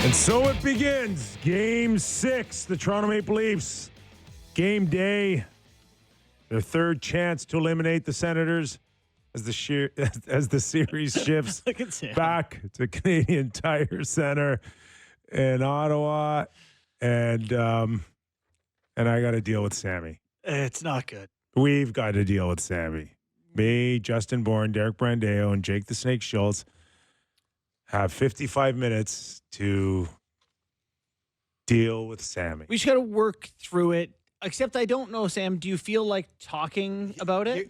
And so it begins. Game 6, the Toronto Maple Leafs. Game day. Their third chance to eliminate the Senators as the series shifts back to Canadian Tire Center in Ottawa. And I got to deal with Sammy. It's not good. We've got to deal with Sammy. Me, Justin Bourne, Derek Brandeo, and Jake the Snake Schultz have 55 minutes to deal with Sammy. We just got to work through it. Except I don't know, Sam. Do you feel like talking about it?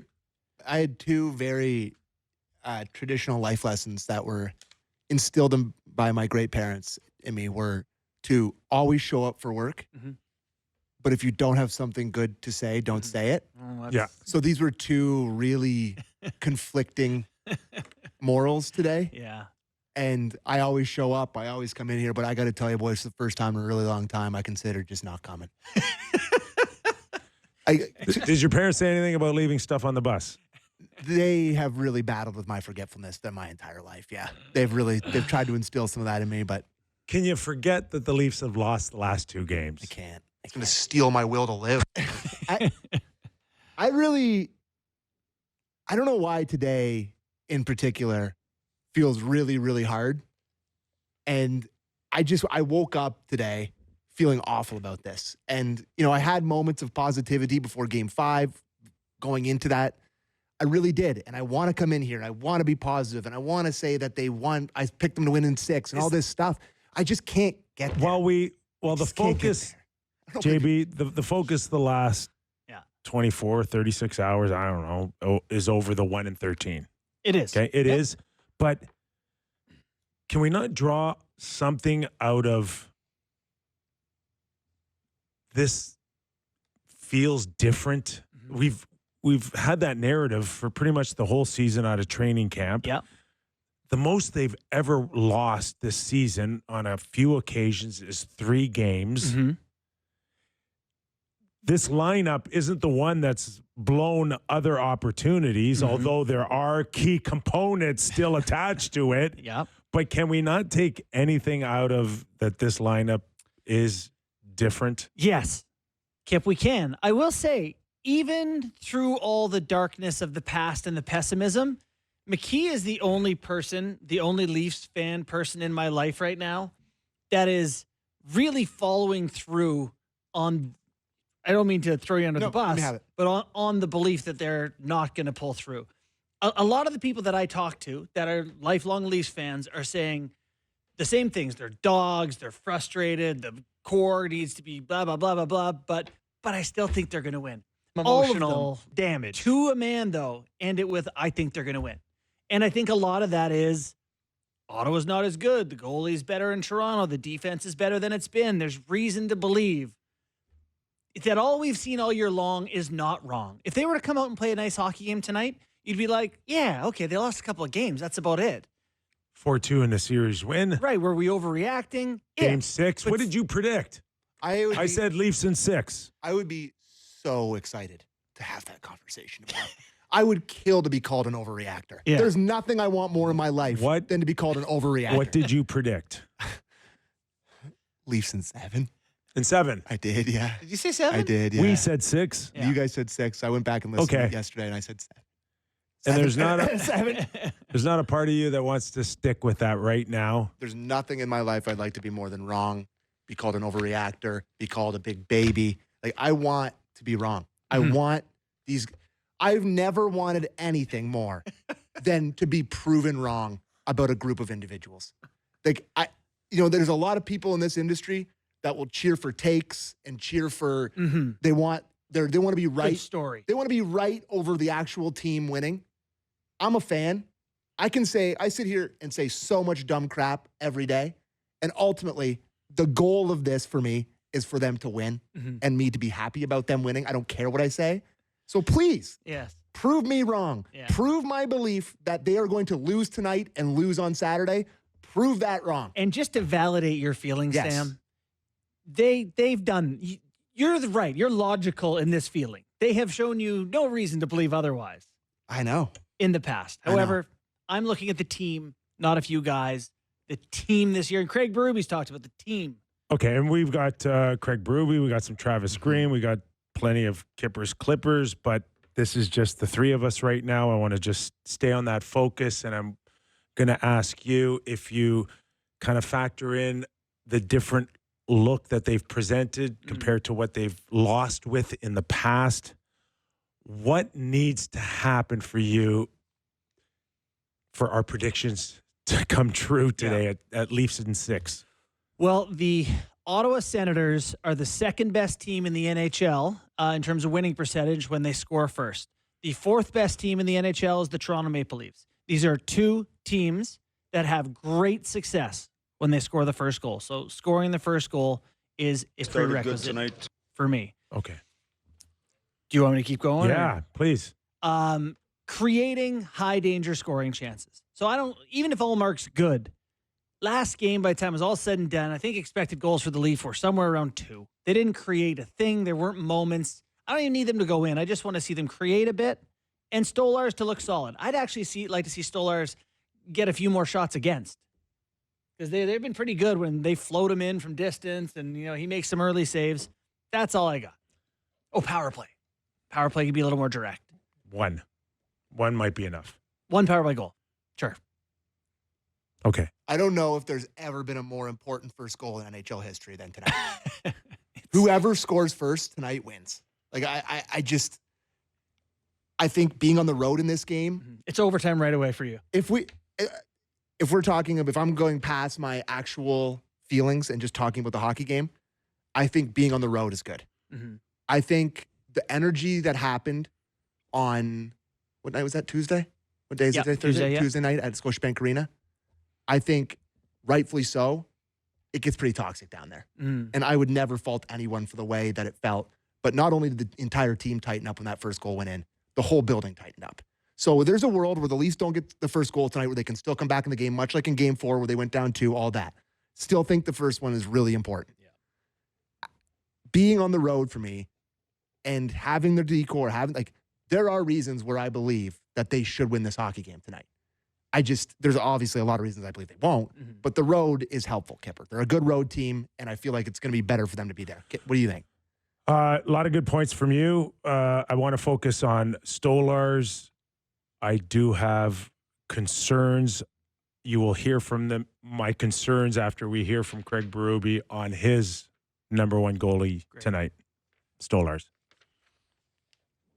I had two very traditional life lessons that were instilled by my great parents in me were to always show up for work. Mm-hmm. But if you don't have something good to say, don't say it. Yeah. So these were two really conflicting morals today. Yeah. And I always show up. I always come in here. But I got to tell you, boys, it's the first time in a really long time I considered just not coming. Did your parents say anything about leaving stuff on the bus? They have really battled with my forgetfulness my entire life. Yeah. They've tried to instill some of that in me, but. Can you forget that the Leafs have lost the last two games? I can't. It's going to steal my will to live. I don't know why today in particular feels really, really hard. And I woke up today feeling awful about this. And, I had moments of positivity before game 5 going into that. I really did. And I want to come in here and I want to be positive and I want to say that they won. I picked them to win in 6 and all this stuff. I just can't get there. The focus, JB, the focus the last 24, 36 hours, I don't know, is over the 1-13. It is. Okay, it is. But can we not draw something out of this feels different? Mm-hmm. We've had that narrative for pretty much the whole season out of training camp. Yeah. The most they've ever lost this season on a few occasions is 3 games. Mm-hmm. This lineup isn't the one that's blown other opportunities, mm-hmm. although there are key components still attached to it. Yeah. But can we not take anything out of that this lineup is different? Yes, Kip, we can. I will say, even through all the darkness of the past and the pessimism, McKee is the only Leafs fan person in my life right now that is really following through on, I don't mean to throw you under the bus, but on the belief that they're not going to pull through. A lot of the people that I talk to that are lifelong Leafs fans are saying the same things. They're dogs, they're frustrated, the core needs to be blah, blah, blah, blah, blah, but I still think they're going to win. Emotional damage. To a man, though, end it with, I think they're going to win. And I think a lot of that is Ottawa's not as good. The goalie's better in Toronto. The defense is better than it's been. There's reason to believe that all we've seen all year long is not wrong. If they were to come out and play a nice hockey game tonight, you'd be like, yeah, okay, they lost a couple of games. That's about it. 4-2 in the series win. Right, were we overreacting? Game 6. What did you predict? I said Leafs in 6. I would be so excited to have that conversation about it. I would kill to be called an overreactor. Yeah. There's nothing I want more in my life than to be called an overreactor. What did you predict? Leafs in 7. In 7? I did, yeah. Did you say 7? I did, yeah. We said 6. Yeah. You guys said 6. I went back and listened to it yesterday, and I said 7. And there's not there's not a part of you that wants to stick with that right now? There's nothing in my life I'd like to be more than wrong, be called an overreactor, be called a big baby. Like, I want to be wrong. I want these... I've never wanted anything more than to be proven wrong about a group of individuals. Like, there's a lot of people in this industry that will cheer for takes and cheer for they want to be right. Good story. They want to be right over the actual team winning. I'm a fan. I sit here and say so much dumb crap every day. And ultimately, the goal of this for me is for them to win and me to be happy about them winning. I don't care what I say. So please, prove me wrong. Yeah. Prove my belief that they are going to lose tonight and lose on Saturday. Prove that wrong. And just to validate your feelings, Sam, they've done. You're right. You're logical in this feeling. They have shown you no reason to believe otherwise. I know. In the past. However, I'm looking at the team, not a few guys. the team this year. And Craig Berube's talked about the team. Okay, and we've got Craig Berube, we got some Travis Green, we got plenty of Kyper's Clippers, but this is just the three of us right now. I want to just stay on that focus, and I'm going to ask you if you kind of factor in the different look that they've presented compared to what they've lost with in the past. What needs to happen for you for our predictions to come true today at Leafs in 6? Well, the Ottawa Senators are the second best team in the NHL in terms of winning percentage when they score first. The fourth best team in the NHL is the Toronto Maple Leafs. These are two teams that have great success when they score the first goal. So scoring the first goal is a prerequisite for me. Okay. Do you want me to keep going? Yeah, please. Creating high danger scoring chances. So even if Allmark's good, last game, by the time it was all said and done, I think expected goals for the Leafs were somewhere around 2. They didn't create a thing. There weren't moments. I don't even need them to go in. I just want to see them create a bit and Stolarz to look solid. I'd actually like to see Stolarz get a few more shots against, because they've been pretty good when they float him in from distance and, he makes some early saves. That's all I got. Oh, power play. Power play could be a little more direct. One might be enough. One power play goal. Sure. Okay. I don't know if there's ever been a more important first goal in NHL history than tonight. Whoever scores first tonight wins. Like I think being on the road in this game, it's overtime right away for you. If I'm going past my actual feelings and just talking about the hockey game, I think being on the road is good. Mm-hmm. I think the energy that happened on, what night was that? Tuesday? What day is it? Thursday? Tuesday night at Scotiabank Arena. I think rightfully so, it gets pretty toxic down there. And I would never fault anyone for the way that it felt. But not only did the entire team tighten up when that first goal went in, the whole building tightened up. So there's a world where the Leafs don't get the first goal tonight, where they can still come back in the game, much like in Game 4 where they went down 2, all that. Still think the first one is really important. Yeah. Being on the road for me and having the decor, there are reasons where I believe that they should win this hockey game tonight. There's obviously a lot of reasons I believe they won't, but the road is helpful, Kyper. They're a good road team, and I feel like it's going to be better for them to be there. What do you think? A lot of good points from you. I want to focus on Stolarz. I do have concerns. You will hear from my concerns after we hear from Craig Berube on his number one goalie tonight, Stolarz.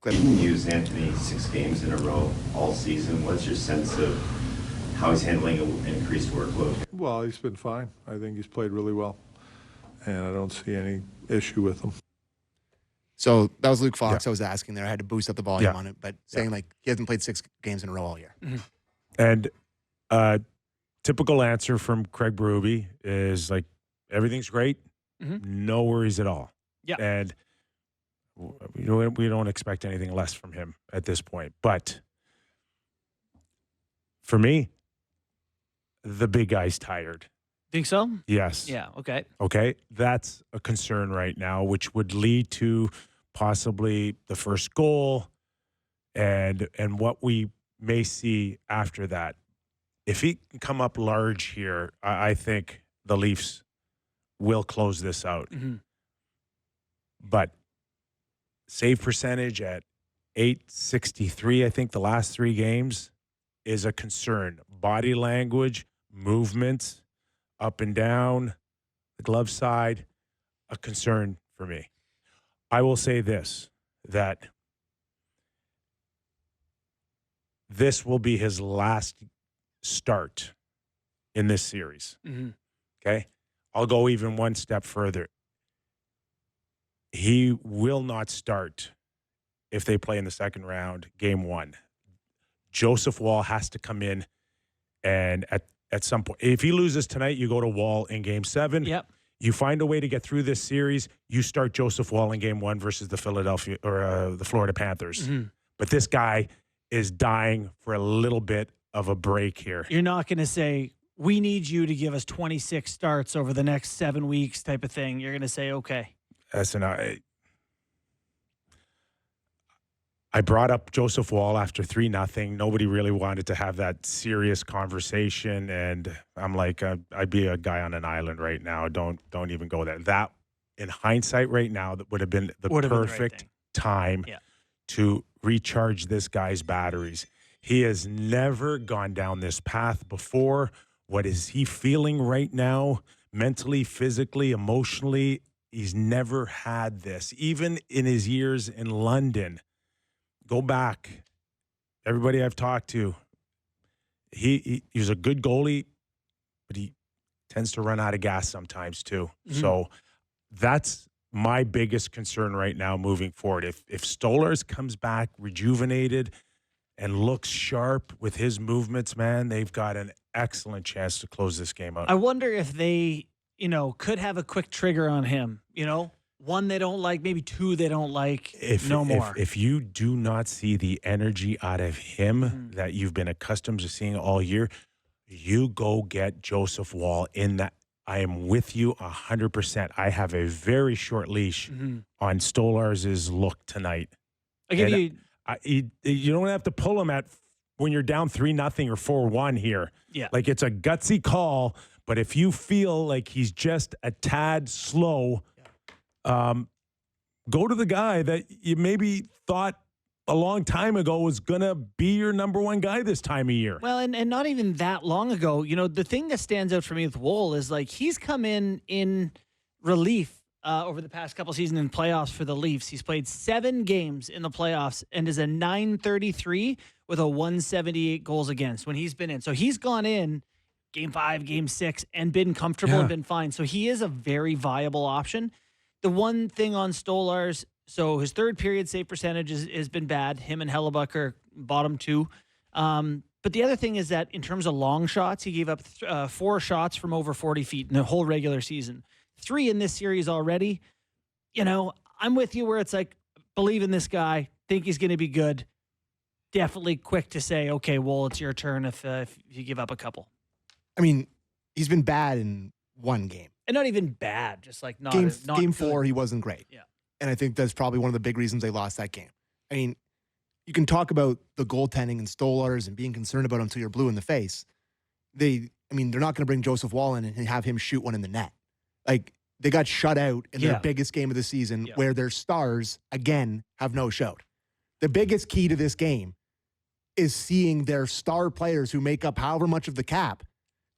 You can use Anthony 6 games in a row all season. What's your sense of how he's handling an increased workload? Well, he's been fine. I think he's played really well, and I don't see any issue with him. So that was Luke Fox I was asking there. I had to boost up the volume on it, but saying he hasn't played 6 games in a row all year. And typical answer from Craig Berube is everything's great, no worries at all. Yeah. And we don't expect anything less from him at this point. But for me, the big guy's tired. Think so? Yes. Yeah, okay. Okay, that's a concern right now, which would lead to possibly the first goal and what we may see after that. If he can come up large here, I think the Leafs will close this out. But save percentage at .863, I think the last 3 games, is a concern. Body language, movements, up and down, the glove side, a concern for me. I will say this, that this will be his last start in this series. Okay? I'll go even one step further. He will not start if they play in the second round, game 1. Joseph Woll has to come in, and at some point, if he loses tonight, you go to Woll in game 7. Yep. You find a way to get through this series. You start Joseph Woll in game 1 versus the the Florida Panthers. But this guy is dying for a little bit of a break here. You're not going to say, we need you to give us 26 starts over the next 7 weeks type of thing. You're going to say, okay. Listen, I brought up Joseph Wall after 3-0. Nobody really wanted to have that serious conversation, and I'm like, I'd be a guy on an island right now. Don't even go there. That, in hindsight, right now, that would have been the perfect time to recharge this guy's batteries. He has never gone down this path before. What is he feeling right now, mentally, physically, emotionally? He's never had this, even in his years in London. Go back. Everybody I've talked to, he was a good goalie, but he tends to run out of gas sometimes too. Mm-hmm. So that's my biggest concern right now moving forward. If Stolarz comes back rejuvenated and looks sharp with his movements, man, they've got an excellent chance to close this game out. I wonder if they, could have a quick trigger on him, one they don't like, maybe two they don't like, more. If you do not see the energy out of him that you've been accustomed to seeing all year, you go get Joseph Wall in that. I am with you 100%. I have a very short leash on Stolarz's look tonight. I give you... You don't have to pull him when you're down 3-0 or 4-1 here. Yeah. Like, it's a gutsy call, but if you feel like he's just a tad slow, go to the guy that you maybe thought a long time ago was going to be your number one guy this time of year. Well, and not even that long ago. The thing that stands out for me with Woll is, like, he's come in relief over the past couple seasons in playoffs for the Leafs. He's played 7 games in the playoffs and is a .933 with a 178 goals against when he's been in. So he's gone in game 5, game 6, and been comfortable and been fine. So he is a very viable option. The one thing on Stolarz, so his third period save percentage has been bad. Him and Hellebuck are bottom 2. But the other thing is that in terms of long shots, he gave up 4 shots from over 40 feet in the whole regular season. 3 in this series already. I'm with you where it's like, believe in this guy, think he's going to be good. Definitely quick to say, okay, well, it's your turn if you give up a couple. I mean, he's been bad in 1 game. And not even bad, just like not game good. 4, he wasn't great. Yeah. And I think that's probably one of the big reasons they lost that game. I mean, you can talk about the goaltending and Stolarz and being concerned about him until you're blue in the face. They're not going to bring Joseph Wall in and have him shoot one in the net. Like, they got shut out in their biggest game of the season where their stars, again, have no showed. The biggest key to this game is seeing their star players who make up however much of the cap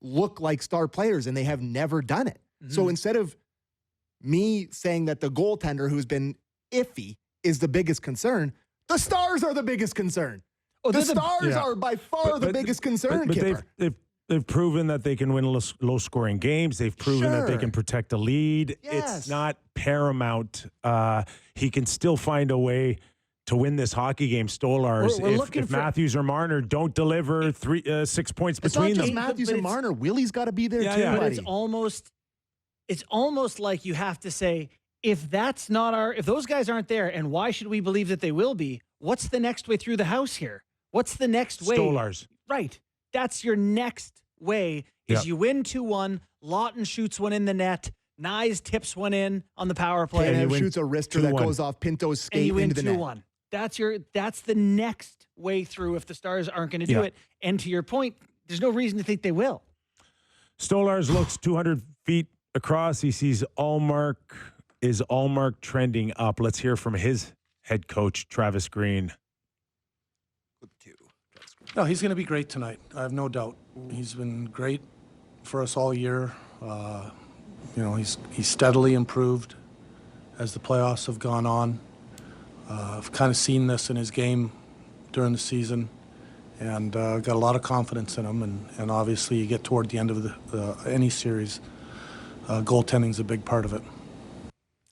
look like star players, and they have never done it. Mm-hmm. So instead of me saying that the goaltender who's been iffy is the biggest concern, the stars are the biggest concern. Oh, the stars are by far the biggest concern, Kyper. They've proven that they can win low-scoring games. They've proven that they can protect a lead. Yes. It's not paramount. He can still find a way to win this hockey game, Stolarz. If Matthews or Marner don't deliver 6 points between them. It's not just Matthews and Marner. Willie's got to be there too, but buddy. it's almost like you have to say, if those guys aren't there, and why should we believe that they will be? What's the next way through the house here? What's the next way? Stolarz. Right. That's your next way is you win 2-1, Lawton shoots one in the net, Nyes tips one in on the power play. And he shoots a wrister that goes off Pinto's skate into the net. And you win 2-1. That's the next way through if the Stars aren't going to do it. And to your point, there's no reason to think they will. Stolarz looks 200 feet across. He sees Allmark. Is Allmark trending up? Let's hear from his head coach, Travis Green. No, he's going to be great tonight. I have no doubt. He's been great for us all year. He's steadily improved as the playoffs have gone on. I've kind of seen this in his game during the season, and got a lot of confidence in him. And obviously, you get toward the end of any series, goaltending's a big part of it.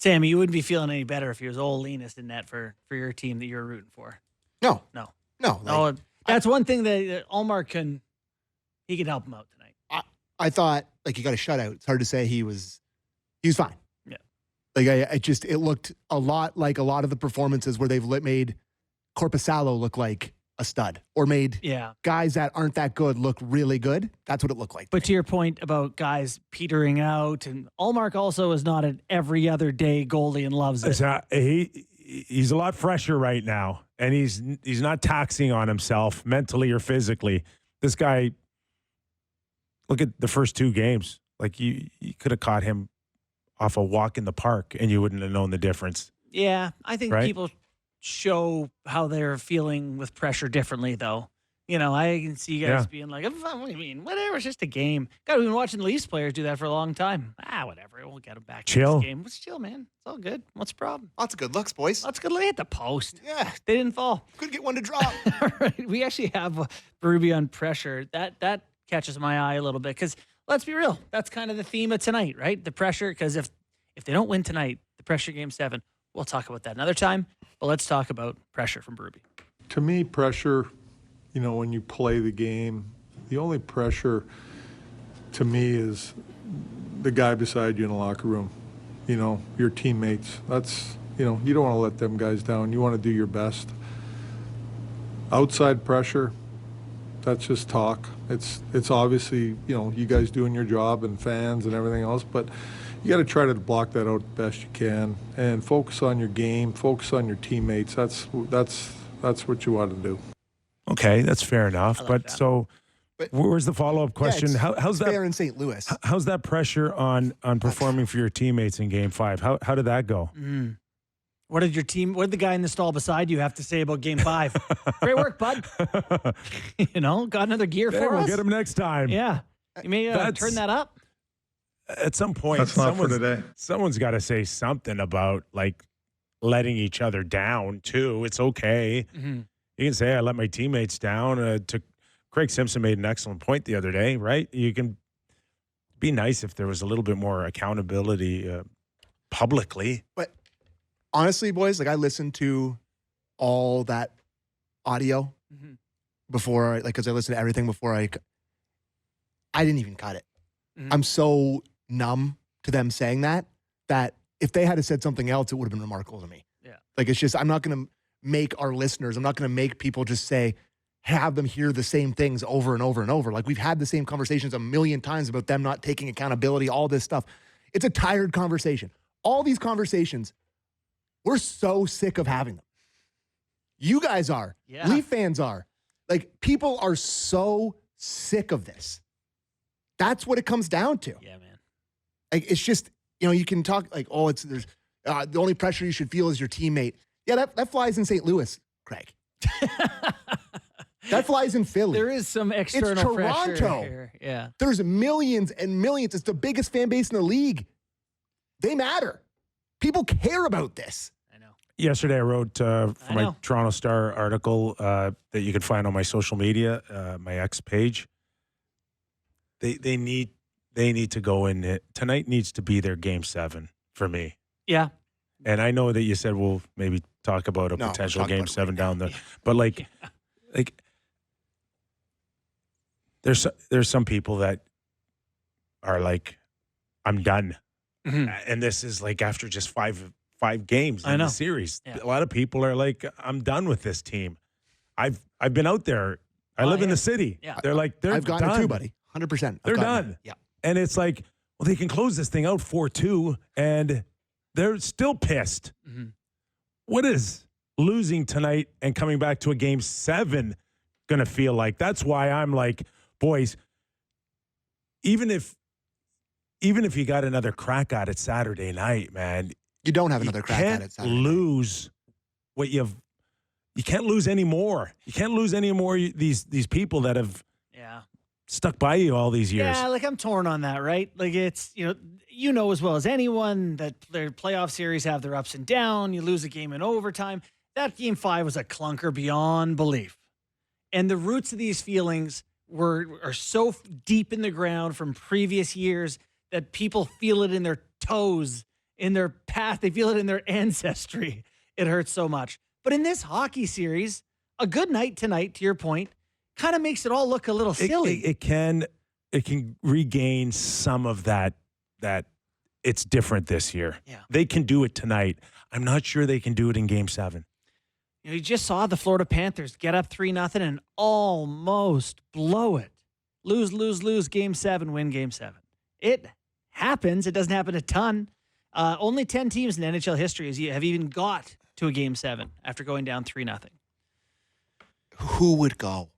Sammy, you wouldn't be feeling any better if he was all leanest in net for your team that you're rooting for. No. That's one ththing that Allmark can help him out tonight. I thought, like, he got a shutout. It's hard to say he was fine. Yeah. Like, it looked a lot like a lot of the performances where they've made Korpisalo look like a stud or made guys that aren't that good look really good. That's what it looked like. But to your point about guys petering out, and Allmark also is not an every other day goalie and loves it. He's a lot fresher right now. and he's not taxing on himself mentally or physically. This guy, look at the first 2 games. Like you could have caught him off a walk in the park, and you wouldn't have known the difference. Yeah, I think Right? people show how they're feeling with pressure differently, though. You know, I can see you guys Yeah. being like, what do you mean? Whatever, it's just a game. God, we've been watching the Leafs players do that for a long time. Whatever. We'll get them back Chill. to this game. Let's chill, man. It's all good. What's the problem? Lots of good looks, boys. Let's go lay at the post. Yeah, They didn't fall. couldn't get one to drop. All right. We actually have Berube on pressure. That catches my eye a little bit because let's be real. That's kind of the theme of tonight, right? The pressure, because if they don't win tonight, the pressure game 7, we'll talk about that another time. But let's talk about pressure from Berube. To me, pressure, when you play the game, the only pressure to me is the guy beside you in the locker room, your teammates. That's, you don't want to let them guys down. You want to do your best. Outside pressure, that's just talk. It's obviously, you guys doing your job and fans and everything else, but you got to try to block that out the best you can and focus on your game, focus on your teammates. That's what you want to do. Okay, that's fair enough. But where's the follow-up question? Yeah, How's that fair in St. Louis? How's that pressure on performing for your teammates in Game 5? How did that go? What did the guy in the stall beside you have to say about Game 5? Great work, bud. Got another gear Hey, for we'll us. get him next time. Yeah. You may turn that up. At some point, That's not for today. Someone's got to say something about like letting each other down too. It's okay. Mm-hmm. You can say I let my teammates down. Craig Simpson made an excellent point the other day, right? You can be nice if there was a little bit more accountability publicly. But honestly, boys, I listened to all that audio before, because I listened to everything before I didn't even cut it. Mhm. I'm so numb to them saying that if they had said something else, it would have been remarkable to me. Yeah. It's just, I'm not going to make our listeners, I'm not going to make people just have them hear the same things over and over and over. We've had the same conversations a million times about them not taking accountability, all this stuff. It's a tired conversation. All these conversations, we're so sick of having them. You guys are. Yeah. Leaf fans are. People are so sick of this. That's what it comes down to. Yeah, man. It's just, you can talk there's the only pressure you should feel is your teammate. Yeah, that flies in St. Louis, Craig. That flies in Philly. There is some external It's pressure Toronto. here. Yeah. There's millions and millions. It's the biggest fan base in the league. They matter. People care about this. I know. Yesterday, I wrote for I my know. Toronto Star article that you can find on my social media, my X page. They need to go in it. Tonight needs to be their Game 7 for me. Yeah. And I know that you said we'll maybe talk about a No, potential we'll talk Game about it 7 right down now. the, but there's some people that are like, I'm done, and this is after just five games in the series. Yeah. A lot of people are like, I'm done with this team. I've been out there. I live in the city. Yeah. They're like, they're I've gotten done. it too, buddy. 100%. They're I've gotten done. it. Yeah. And it's like, well, they can close this thing out 4-2, and they're still pissed. Mm-hmm. What is losing tonight and coming back to a Game 7 going to feel like? That's why I'm like, boys, even if you got another crack at it Saturday night, man, You don't have another crack at it. can't Saturday. lose what you've. You can't lose any more. You can't lose any more. These people that have Yeah. stuck by you all these years. Yeah, I'm torn on that, right? It's, you know as well as anyone that their playoff series have their ups and downs. You lose a game in overtime. That Game 5 was a clunker beyond belief. And the roots of these feelings are so deep in the ground from previous years that people feel it in their toes, in their past. They feel it in their ancestry. It hurts so much. But in this hockey series, a good night tonight, to your point, kind of makes it all look a little silly. It can regain some of that it's different this year. Yeah. They can do it tonight. I'm not sure they can do it in Game 7. You just saw the Florida Panthers get up 3-0 and almost blow it. Lose, Game 7, win Game 7. It happens. It doesn't happen a ton. Only 10 teams in NHL history have even got to a Game 7 after going down 3-0. who would go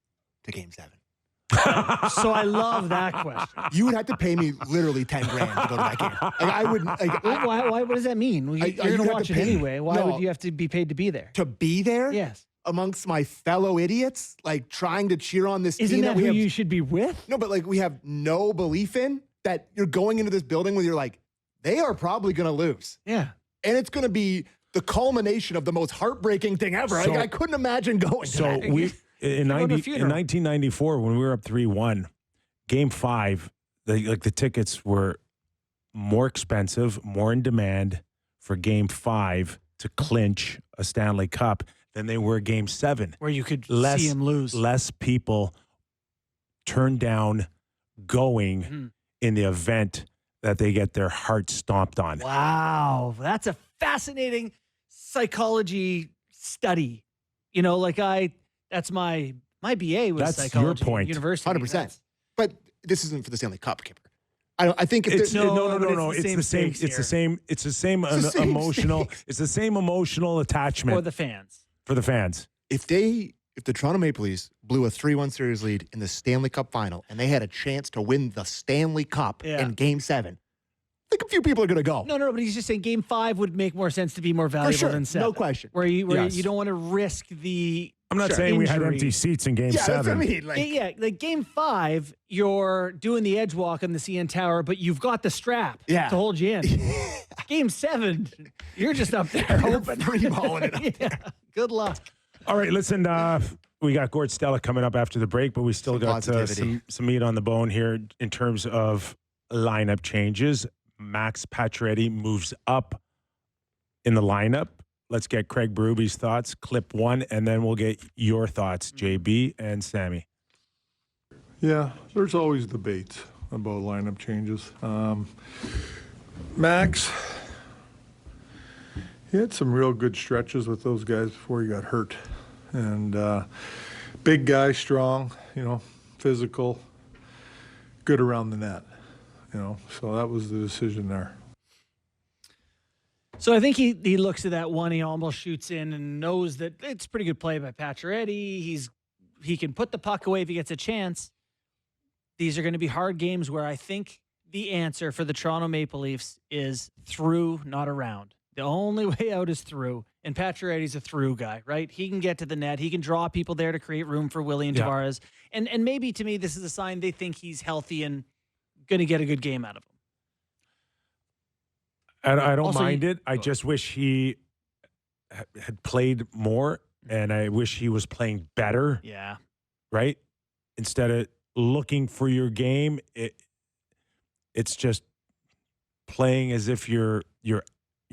to Game 7? So I love that question. You would have to pay me literally 10 grand to go to that game. Like, I would. Like, Why? What does that mean? You're you'd going have to watch to it pay. anyway. Why No. would you have to be paid to be there? to be there Yes. amongst my fellow idiots, like trying to cheer on this Isn't team that we who have. you should be with? No, but like we have no belief in that you're going into this building where you're like, they are probably going to lose. Yeah. And it's going to be the culmination of the most heartbreaking thing ever. So- Like, I couldn't imagine going to So that. we in Go to a 90, in funeral. 1994 when we were up 3-1, Game 5, the tickets were more expensive, more in demand for Game 5 to clinch a Stanley Cup than they were Game 7. Where you could Less- see him lose. Less people turned down going Mhm. in the event that they get their heart stomped on. Wow. That's a fascinating psychology study. You know, like that's my BA was That's your psychology at point. university. 100%. That's- But this isn't for the Stanley Cup, Kipper. I think if It's there- no. but It's the same. stakes It's the here. same. It's the same It's the same emotional. stakes. It's the same emotional attachment For the fans. for the fans. if the Toronto Maple Leafs blew a 3-1 series lead in the Stanley Cup final and they had a chance to win the Stanley Cup Yeah. in Game 7, I think a few people are going to go. No, but he's just saying Game 5 would make more sense to be more valuable sure. than 7. No question. Where you Yes. you don't want to risk the I'm not Sure. saying we had Injury. empty seats in Game Yeah, 7. that's what I mean. Like, yeah, like Game 5, you're doing the edge walk on the CN Tower, but you've got the strap Yeah. to hold you in. Game 7, you're just up there hoping. free-balling it up Yeah. Good luck. All right, listen. We got Gord Stellick coming up after the break, but we still Some got positivity. some meat on the bone here in terms of lineup changes. Max Pacioretty moves up in the lineup. Let's get Craig Berube's thoughts, clip 1, and then we'll get your thoughts, JB and Sammy. Yeah, there's always debates about lineup changes. Max, he had some real good stretches with those guys before he got hurt. And big guy, strong, physical, good around the net, So that was the decision there. So I think he looks at that one, he almost shoots in and knows that it's pretty good play by Pacioretty. He can put the puck away if he gets a chance. These are going to be hard games where I think the answer for the Toronto Maple Leafs is through, not around. The only way out is through, and Pacioretty's a through guy, right? He can get to the net. He can draw people there to create room for Willie and Yeah. Tavares. And maybe to me, this is a sign they think he's healthy and going to get a good game out of him. I don't Also, mind it. I just wish he had played more, and I wish he was playing better, Yeah. right? Instead of looking for your game, it's just playing as if you're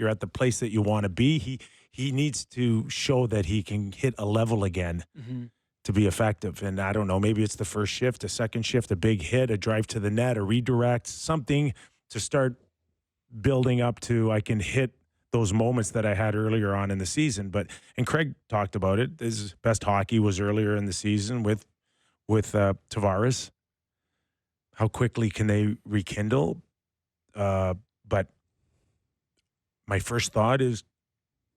at the place that you want to be. He needs to show that he can hit a level again Mm-hmm. to be effective. And I don't know, maybe it's the first shift, a second shift, a big hit, a drive to the net, a redirect, something to start building up to I can hit those moments that I had earlier on in the season. And Craig talked about it. His best hockey was earlier in the season with Tavares. How quickly can they rekindle? But my first thought is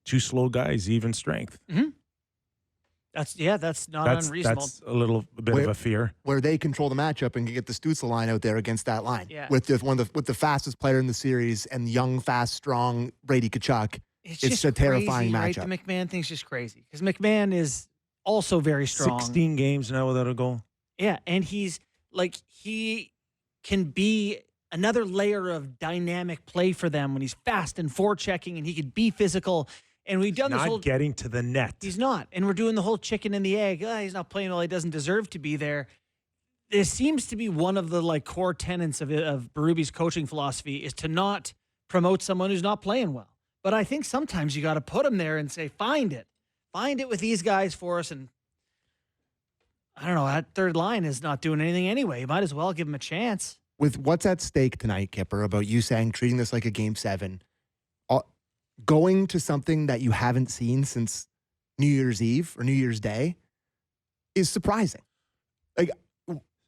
two slow guys, even strength. That's not unreasonable. That's a bit of a fear. where they control the matchup and can get the Stützle line out there against that line. Yeah. With the fastest player in the series and young, fast, strong Brady Tkachuk. It's just a terrifying crazy, matchup. Right? The McMahon thing's just crazy because McMahon is also very strong. 16 games now without a goal. Yeah, and he can be another layer of dynamic play for them when he's fast and forechecking, and he could be physical. And we've done this Not whole. getting to the net. He's not, and we're doing the whole chicken and the egg. He's not playing well. He doesn't deserve to be there. This seems to be one of the core tenets of Berube's coaching philosophy is to not promote someone who's not playing well. But I think sometimes you got to put him there and say, find it with these guys for us. And I don't know, that third line is not doing anything anyway. You might as well give him a chance. With what's at stake tonight, Kipper, about you saying treating this like a Game 7, going to something that you haven't seen since New Year's Eve or New Year's Day is surprising. Like,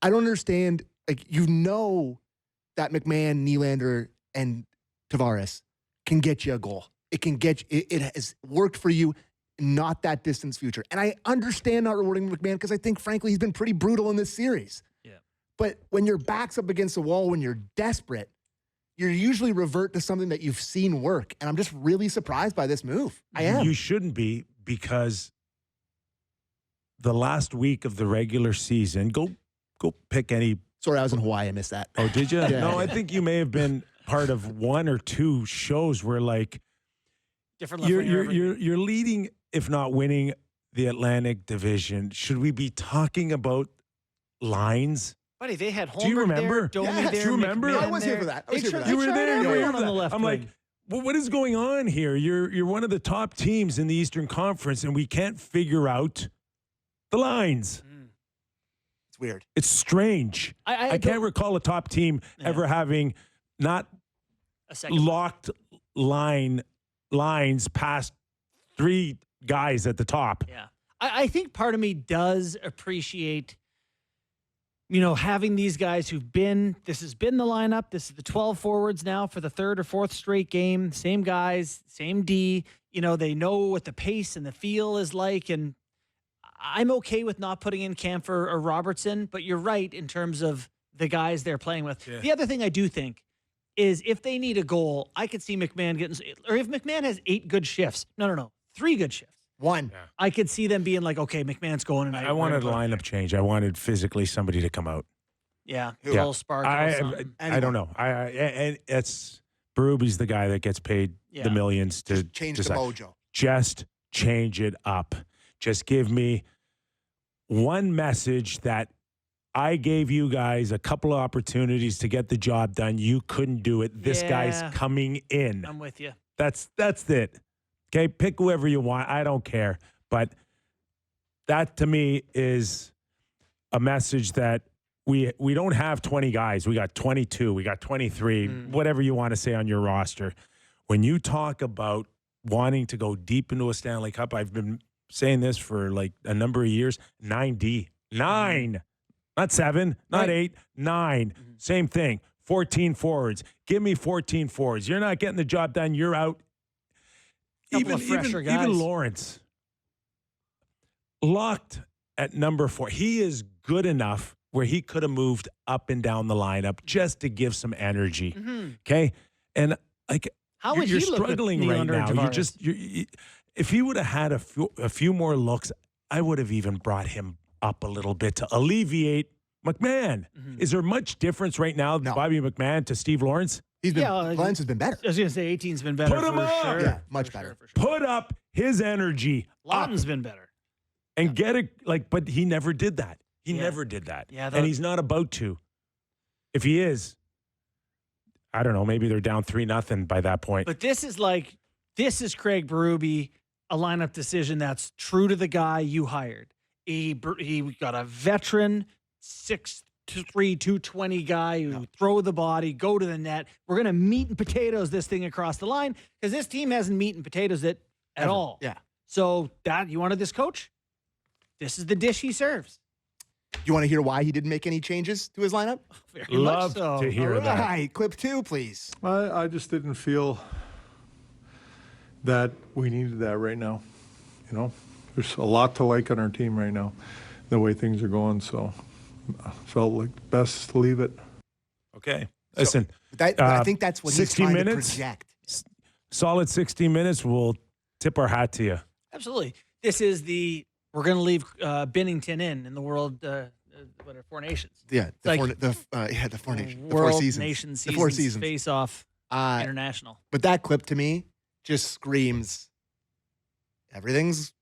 I don't understand. Like, that McMahon, Nylander, and Tavares can get you a goal. It can get you, it has worked for you not that distant future. And I understand not rewarding McMahon because I think, frankly, he's been pretty brutal in this series. Yeah. But when your back's up against the wall, when you're desperate, you usually revert to something that you've seen work. And I'm just really surprised by this move. I am. You shouldn't be, because the last week of the regular season, go pick any. Sorry, I was in Hawaii. I missed that. Oh, did you? Yeah. No, I think you may have been part of one or two shows where, like, Different left winger every- you're leading, if not winning, the Atlantic Division. Should we be talking about lines? Buddy, they had Holmberg Do you remember? there, Domi Yeah, there, do you remember? McMahon I was here there. for that. I They was here for tried- that. You were they tried there. You were everyone here on the for left that. I'm like, wing. well, what is going on here? You're one of the top teams in the Eastern Conference, and we can't figure out the lines. It's weird. It's strange. I can't recall a top team ever having not a second. locked lines past three guys at the top. Yeah. I think part of me does appreciate, having these guys this has been the lineup. This is the 12 forwards now for the third or fourth straight game. Same guys, same D. They know what the pace and the feel is like. And I'm okay with not putting in Kampfer or Robertson, but you're right in terms of the guys they're playing with. Yeah. The other thing I do think is if they need a goal, I could see McMahon getting, or if McMahon has 8 good shifts. No. 3 good shifts. 1. Yeah. I could see them being like, okay, McMahon's going tonight. I wanted a lineup change. I wanted physically somebody to come out. Yeah, a Yeah. little spark. I don't know. And it's Berube's the guy that gets paid the millions to Just change decide. the mojo. Just change it up. Just give me one message that I gave you guys a couple of opportunities to get the job done. You couldn't do it. This guy's coming in. I'm with you. That's it. Okay, pick whoever you want. I don't care. But that to me is a message that we don't have 20 guys. We got 22. We got 23, whatever you want to say on your roster. When you talk about wanting to go deep into a Stanley Cup, I've been saying this for like a number of years. 9D. 9. Not 7, not 8, 9. Same thing. 14 forwards. Give me 14 forwards. You're not getting the job done. You're out. Couple of fresher guys. Even Lawrence, locked at number 4. He is good enough where he could have moved up and down the lineup just to give some energy. Okay, and like How would you're he look with struggling right Nylander now. and You're Tavares? just if he would have had a few more looks, I would have even brought him up a little bit to alleviate McMahon. Is there much difference right now, No. Bobby McMahon to Steve Lawrence? He's been, Yeah, Lance has been better. I was going to say 18's been better Put him for up! sure. Yeah, much For better. Sure. Put up his energy up Lawton's been better. and get it but he never did that. He Yeah. never did that. Yeah, and he's not about to. If he is, I don't know, maybe they're down 3-0 by that point. But this is Craig Berube, a lineup decision that's true to the guy you hired. He got a veteran 6'3", 220 guy who throw the body, go to the net. We're going to meat and potatoes this thing across the line because this team hasn't meat and potatoes it at Ever. all. Yeah. So you wanted this coach? This is the dish he serves. You want to hear why he didn't make any changes to his lineup? Very Love much so. to hear All that. right, clip 2, please. I just didn't feel that we needed that right now. There's a lot to like on our team right now, the way things are going. So I felt like best to leave it. Okay. Listen, I think that's what he's 60 trying minutes? to project. solid 60 minutes. We'll tip our hat to you. Absolutely. This is we're going to leave Binnington in the world, what are Four Nations? Yeah, the Like- four nations, the World 4 seasons, Nation the 4 seasons. Face Off Uh, International. but that clip to me just screams, everything's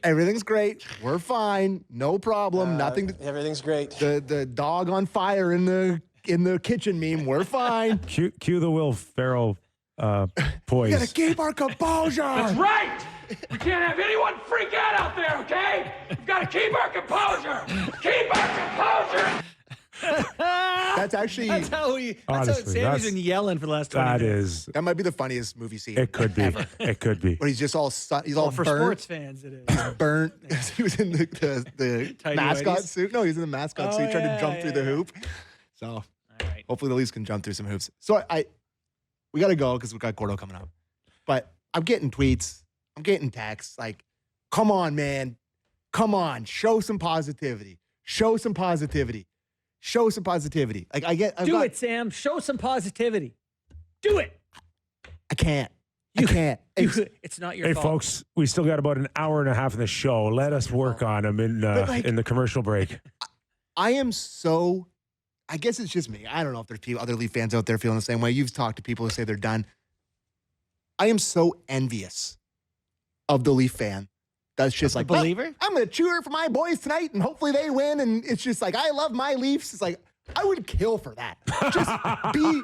Everything's great. We're fine, no problem, nothing. Everything's great. The dog on fire in the kitchen meme. We're fine. Cue the Will Ferrell We gotta poise. keep our composure. That's right! We can't have anyone freak out there, okay? We've got to keep our composure! Keep our composure! That's actually That's how Honestly, Sammy's that's- been yelling for the last 20 That minutes. is, that might be the funniest movie scene. it could be. It could be. When he's just all he's all Well, for burnt. sports fans, it is. Burnt. He was in the Tidy mascot whities. suit. No, he was in the mascot suit trying to jump through the hoop. So All right. hopefully the Leafs can jump through some hoops. So we got to go because we got Gordo coming up. But I'm getting tweets. I'm getting texts like, come on, man. Come on. Show some positivity. Show some positivity. Show some positivity. Like Do it, Sam. Show some positivity. Do it. I can't. I can't. It's not your Hey, fault. folks, we still got about an hour and a half in the show. Let us work on them in the commercial break. I am so, I guess it's just me. I don't know if there's other Leaf fans out there feeling the same way. You've talked to people who say they're done. I am so envious of the Leaf fan that's just like, believer? well, I'm going to cheer for my boys tonight and hopefully they win. And it's just like, I love my Leafs. It's like, I would kill for that. Just be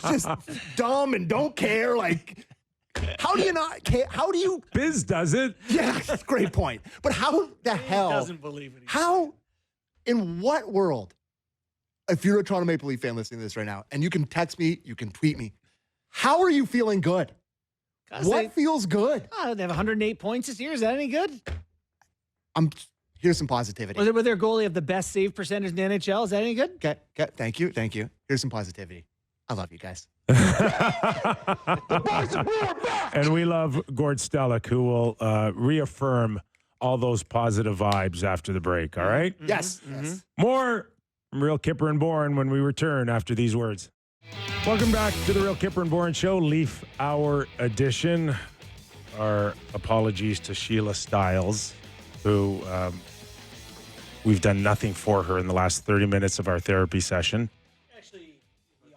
just dumb and don't care. Like, how do you not care? How do you? Biz does it. Yeah, that's a great point. But how the hell? Doesn't believe it. How, in what world, if you're a Toronto Maple Leaf fan listening to this right now, and you can text me, you can tweet me, how are you feeling good? What feels good? Oh, they have 108 points this year. Is that any good? Here's some positivity. Was it with their goalie of the best save percentage in the NHL? Is that any good? Okay. Thank you. Here's some positivity. I love you guys. And we love Gord Stellick, who will reaffirm all those positive vibes after the break. All right? Yes. More from Real Kyper and Bourne when we return after these words. Welcome back to the Real Kyper and Bourne Show, Leaf Hour edition. Our apologies to Sheila Stiles, who we've done nothing for her in the last 30 minutes of our therapy session. Actually, the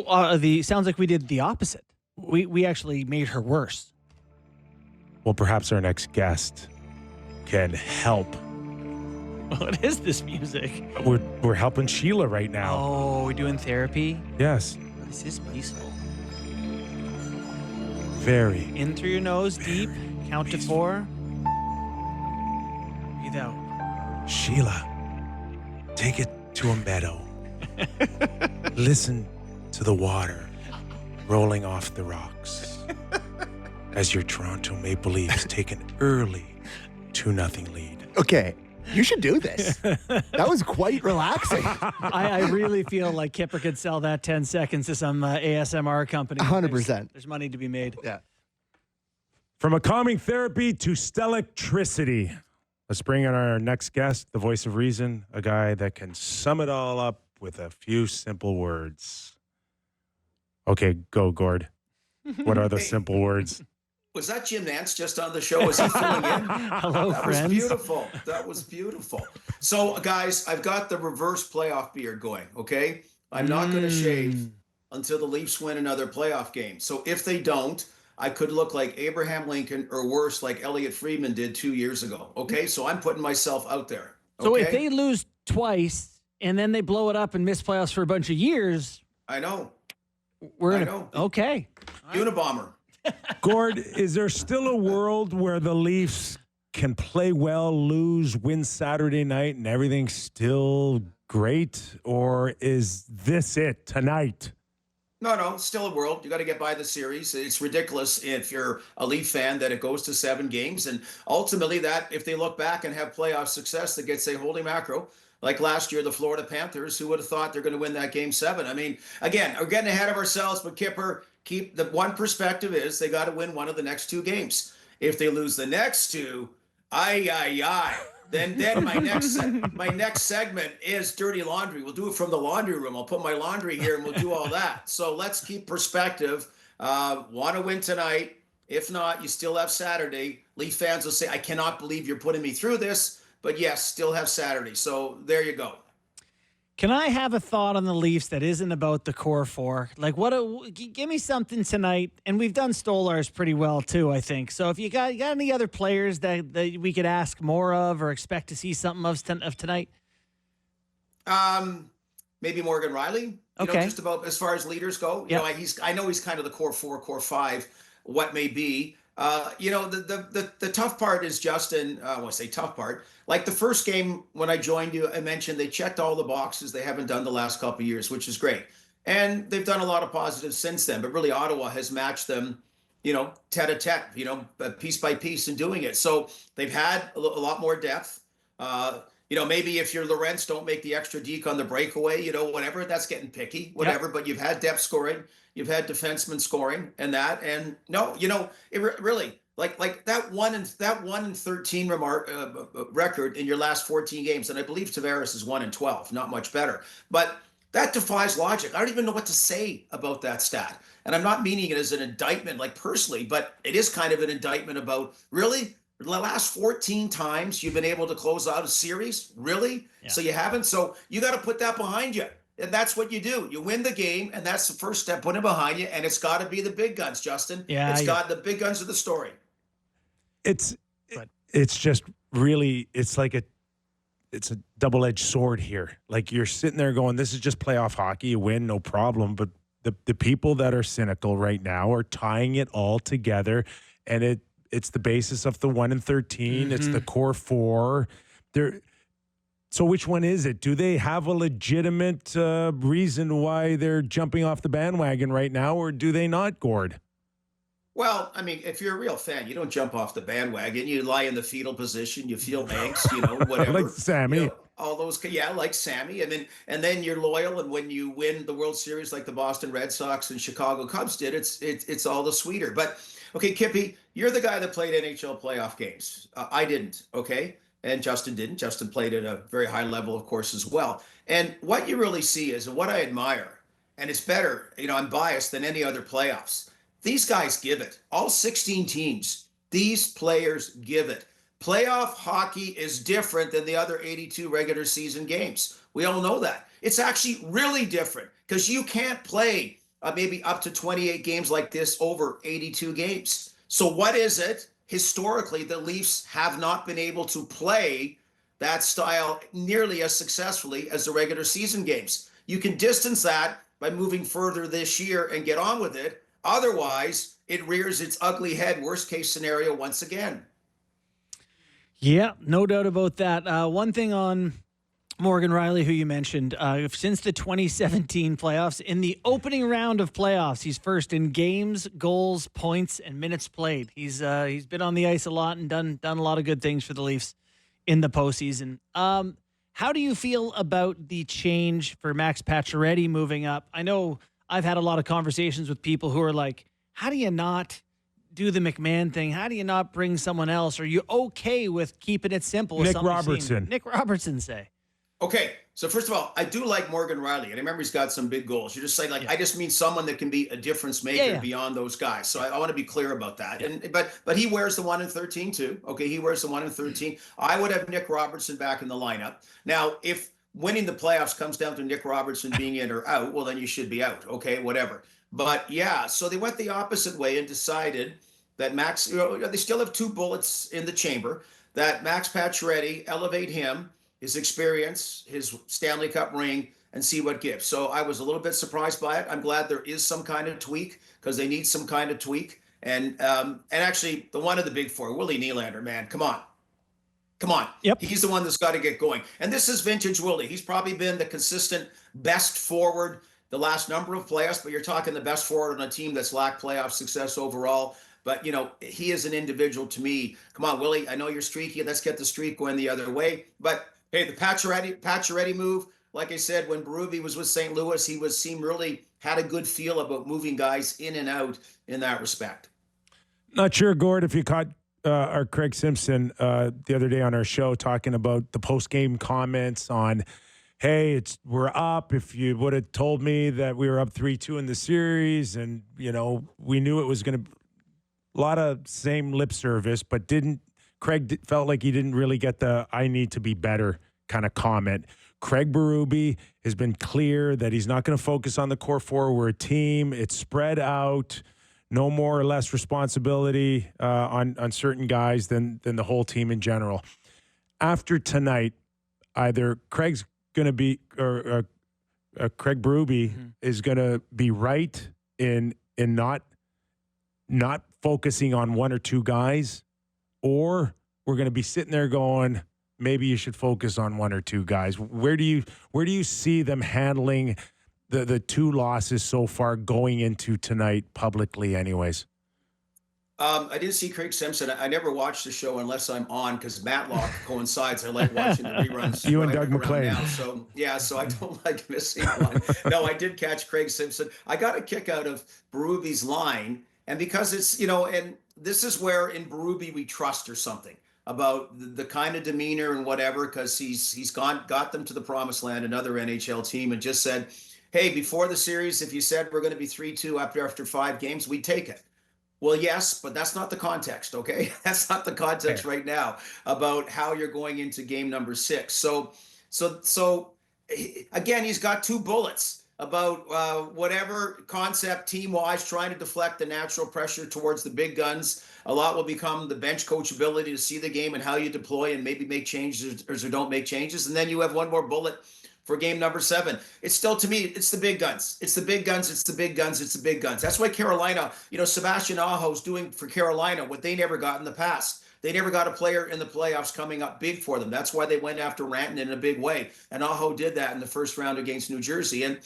opposite sounds like we did the opposite. We actually made her worse. Well, perhaps our next guest can help. What is this music? We're helping Sheila right now. Oh, we're doing therapy? Yes. This is peaceful. Very. In through your nose, deep. Count to 4. Breathe out. Sheila, take it to a meadow. Listen to the water rolling off the rocks as your Toronto Maple Leafs take an early 2-0 lead. Okay. You should do this. That was quite relaxing. I really feel like Kyper could sell that 10 seconds to some ASMR company. 100%. There's money to be made. Yeah. From a calming therapy to stellictricity. Let's bring in our next guest, the voice of reason, a guy that can sum it all up with a few simple words. Okay, go, Gord. What are the simple words? Was that Jim Nance just on the show? Was he filling in? Hello, that friends. Was beautiful. That was beautiful. So, guys, I've got the reverse playoff beard going, okay? I'm not going to shave until the Leafs win another playoff game. So if they don't, I could look like Abraham Lincoln or worse, like Elliot Friedman did 2 years ago, okay? So I'm putting myself out there, okay? So if they lose twice and then they blow it up and miss playoffs for a bunch of years. I know. We're I going to. know. Okay. Unabomber. Gord, is there still a world where the Leafs can play well, lose, win Saturday night, and everything's still great? Or is this it tonight? No, it's still a world. You got to get by the series. It's ridiculous if you're a Leaf fan that it goes to 7 games. And ultimately that, if they look back and have playoff success, they get, say, holy mackerel. Like last year, the Florida Panthers, who would have thought they're going to win that game 7? I mean, again, we're getting ahead of ourselves, but Kyper, keep the one perspective is they got to win one of the next 2 games. If they lose the next 2, then my next segment is dirty laundry. We'll do it from the laundry room. I'll put my laundry here and we'll do all that. So let's keep perspective. Want to win tonight. If not, you still have Saturday. Leaf fans will say, I cannot believe you're putting me through this. But yes, still have Saturday. So there you go. Can I have a thought on the Leafs that isn't about the core 4? Like, give me something tonight. And we've done Stolars pretty well, too, I think. So if you got any other players that we could ask more of or expect to see something of tonight? Maybe Morgan Riley. Okay. Just about as far as leaders go. Yep. I know he's kind of the core 4, core 5, what may be. The tough part is Justin. I want to say tough part. Like the first game when I joined you, I mentioned they checked all the boxes they haven't done the last couple of years, which is great. And they've done a lot of positives since then. But really, Ottawa has matched them, tete-a-tete, piece by piece in doing it. So they've had a lot more depth. maybe if you're Lorentz, don't make the extra deke on the breakaway, whatever. That's getting picky, whatever. Yep. But you've had depth scoring, you've had defensemen scoring, and no, it really like that 1-13 record in your last 14 games, and I believe Tavares is 1-12, not much better, but that defies logic. I don't even know what to say about that stat, and I'm not meaning it as an indictment, like personally, but it is kind of an indictment about really. The last 14 times you've been able to close out a series, really? Yeah. So you haven't. So you got to put that behind you. And that's what you do. You win the game, and that's the first step. Put it behind you, and it's got to be the big guns, Justin. Yeah, it's got the big guns of the story. It's just really, it's a double-edged sword here. Like you're sitting there going, this is just playoff hockey. You win, no problem. But the people that are cynical right now are tying it all together, and it's the basis of the 1-13. Mm-hmm. It's the core four. So which one is it? Do they have a legitimate reason why they're jumping off the bandwagon right now, or do they not, Gord? Well, I mean, if you're a real fan, you don't jump off the bandwagon. You lie in the fetal position. You feel angst, whatever. Like Sammy. All those, like Sammy. And then you're loyal. And when you win the World Series like the Boston Red Sox and Chicago Cubs did, it's all the sweeter. But, okay, Kippy, you're the guy that played NHL playoff games. I didn't, okay? And Justin didn't. Justin played at a very high level, of course, as well. And what you really see is, and what I admire, and it's better, I'm biased than any other playoffs. These guys give it. All 16 teams, these players give it. Playoff hockey is different than the other 82 regular season games. We all know that. It's actually really different because you can't play maybe up to 28 games like this over 82 games. So what is it? Historically, the Leafs have not been able to play that style nearly as successfully as the regular season games. You can distance that by moving further this year and get on with it. Otherwise, it rears its ugly head, worst case scenario, once again. Yeah, no doubt about that. One thing on Morgan Rielly, who you mentioned, since the 2017 playoffs, in the opening round of playoffs, he's first in games, goals, points, and minutes played. He's been on the ice a lot and done a lot of good things for the Leafs in the postseason. How do you feel about the change for Max Pacioretty moving up? I know I've had a lot of conversations with people who are like, how do you not do the McMahon thing? How do you not bring someone else? Are you okay with keeping it simple? Nick Robertson. Nick Robertson say. Okay, so first of all, I do like Morgan Rielly, and I remember he's got some big goals. You're just saying, I just mean someone that can be a difference maker beyond those guys. So I want to be clear about that. Yeah. But he wears the 1-13 too. Okay, he wears the 1-13. I would have Nick Robertson back in the lineup. Now, if winning the playoffs comes down to Nick Robertson being in or out, well, then you should be out. Okay, whatever. But yeah, so they went the opposite way and decided that Max, they still have two bullets in the chamber, that Max Pacioretty, elevate him, his experience, his Stanley Cup ring, and see what gives. So I was a little bit surprised by it. I'm glad there is some kind of tweak because they need some kind of tweak. And actually, the one of the big four, Willie Nylander, man, come on. Yep. He's the one that's got to get going. And this is vintage Willie. He's probably been the consistent best forward the last number of playoffs, but you're talking the best forward on a team that's lacked playoff success overall. But, he is an individual to me. Come on, Willie, I know you're streaky. Let's get the streak going the other way. But, hey, the Pacioretty move, like I said, when Berube was with St. Louis, he really had a good feel about moving guys in and out in that respect. Not sure, Gord, if you caught our Craig Simpson the other day on our show talking about the post-game comments on, hey, we're up. If you would have told me that we were up 3-2 in the series and, we knew it was going to – a lot of same lip service, but Craig felt like he didn't really get the I need to be better kind of comment. Craig Berube has been clear that he's not going to focus on the core four. We're a team. It's spread out. No more or less responsibility on certain guys than the whole team in general. After tonight, either Craig's going to be or Craig Berube is going to be right in not focusing on one or two guys, or we're going to be sitting there going, maybe you should focus on one or two guys. Where do you see them handling the two losses so far going into tonight publicly anyways? I didn't see Craig Simpson. I never watched the show unless I'm on because Matlock coincides. I like watching the reruns. You and right Doug around McLean. now. So I don't like missing one. No, I did catch Craig Simpson. I got a kick out of Berube's line, and because it's and this is where in Berube we trust or something about the kind of demeanor and whatever, because he's got them to the promised land, another NHL team, and just said, hey, before the series, if you said we're going to be 3-2 after 5 games, we'd take it. Well, yes, but that's not the context, okay? That's not the context right now about how you're going into game number 6. So again, he's got 2 bullets about whatever concept team-wise, trying to deflect the natural pressure towards the big guns. A lot will become the bench coach ability to see the game and how you deploy and maybe make changes or don't make changes. And then you have one more bullet for game number 7. It's still, to me, it's the big guns. It's the big guns. It's the big guns. It's the big guns. That's why Carolina, Sebastian Aho's doing for Carolina what they never got in the past. They never got a player in the playoffs coming up big for them. That's why they went after Ranton in a big way. And Aho did that in the first round against New Jersey. And,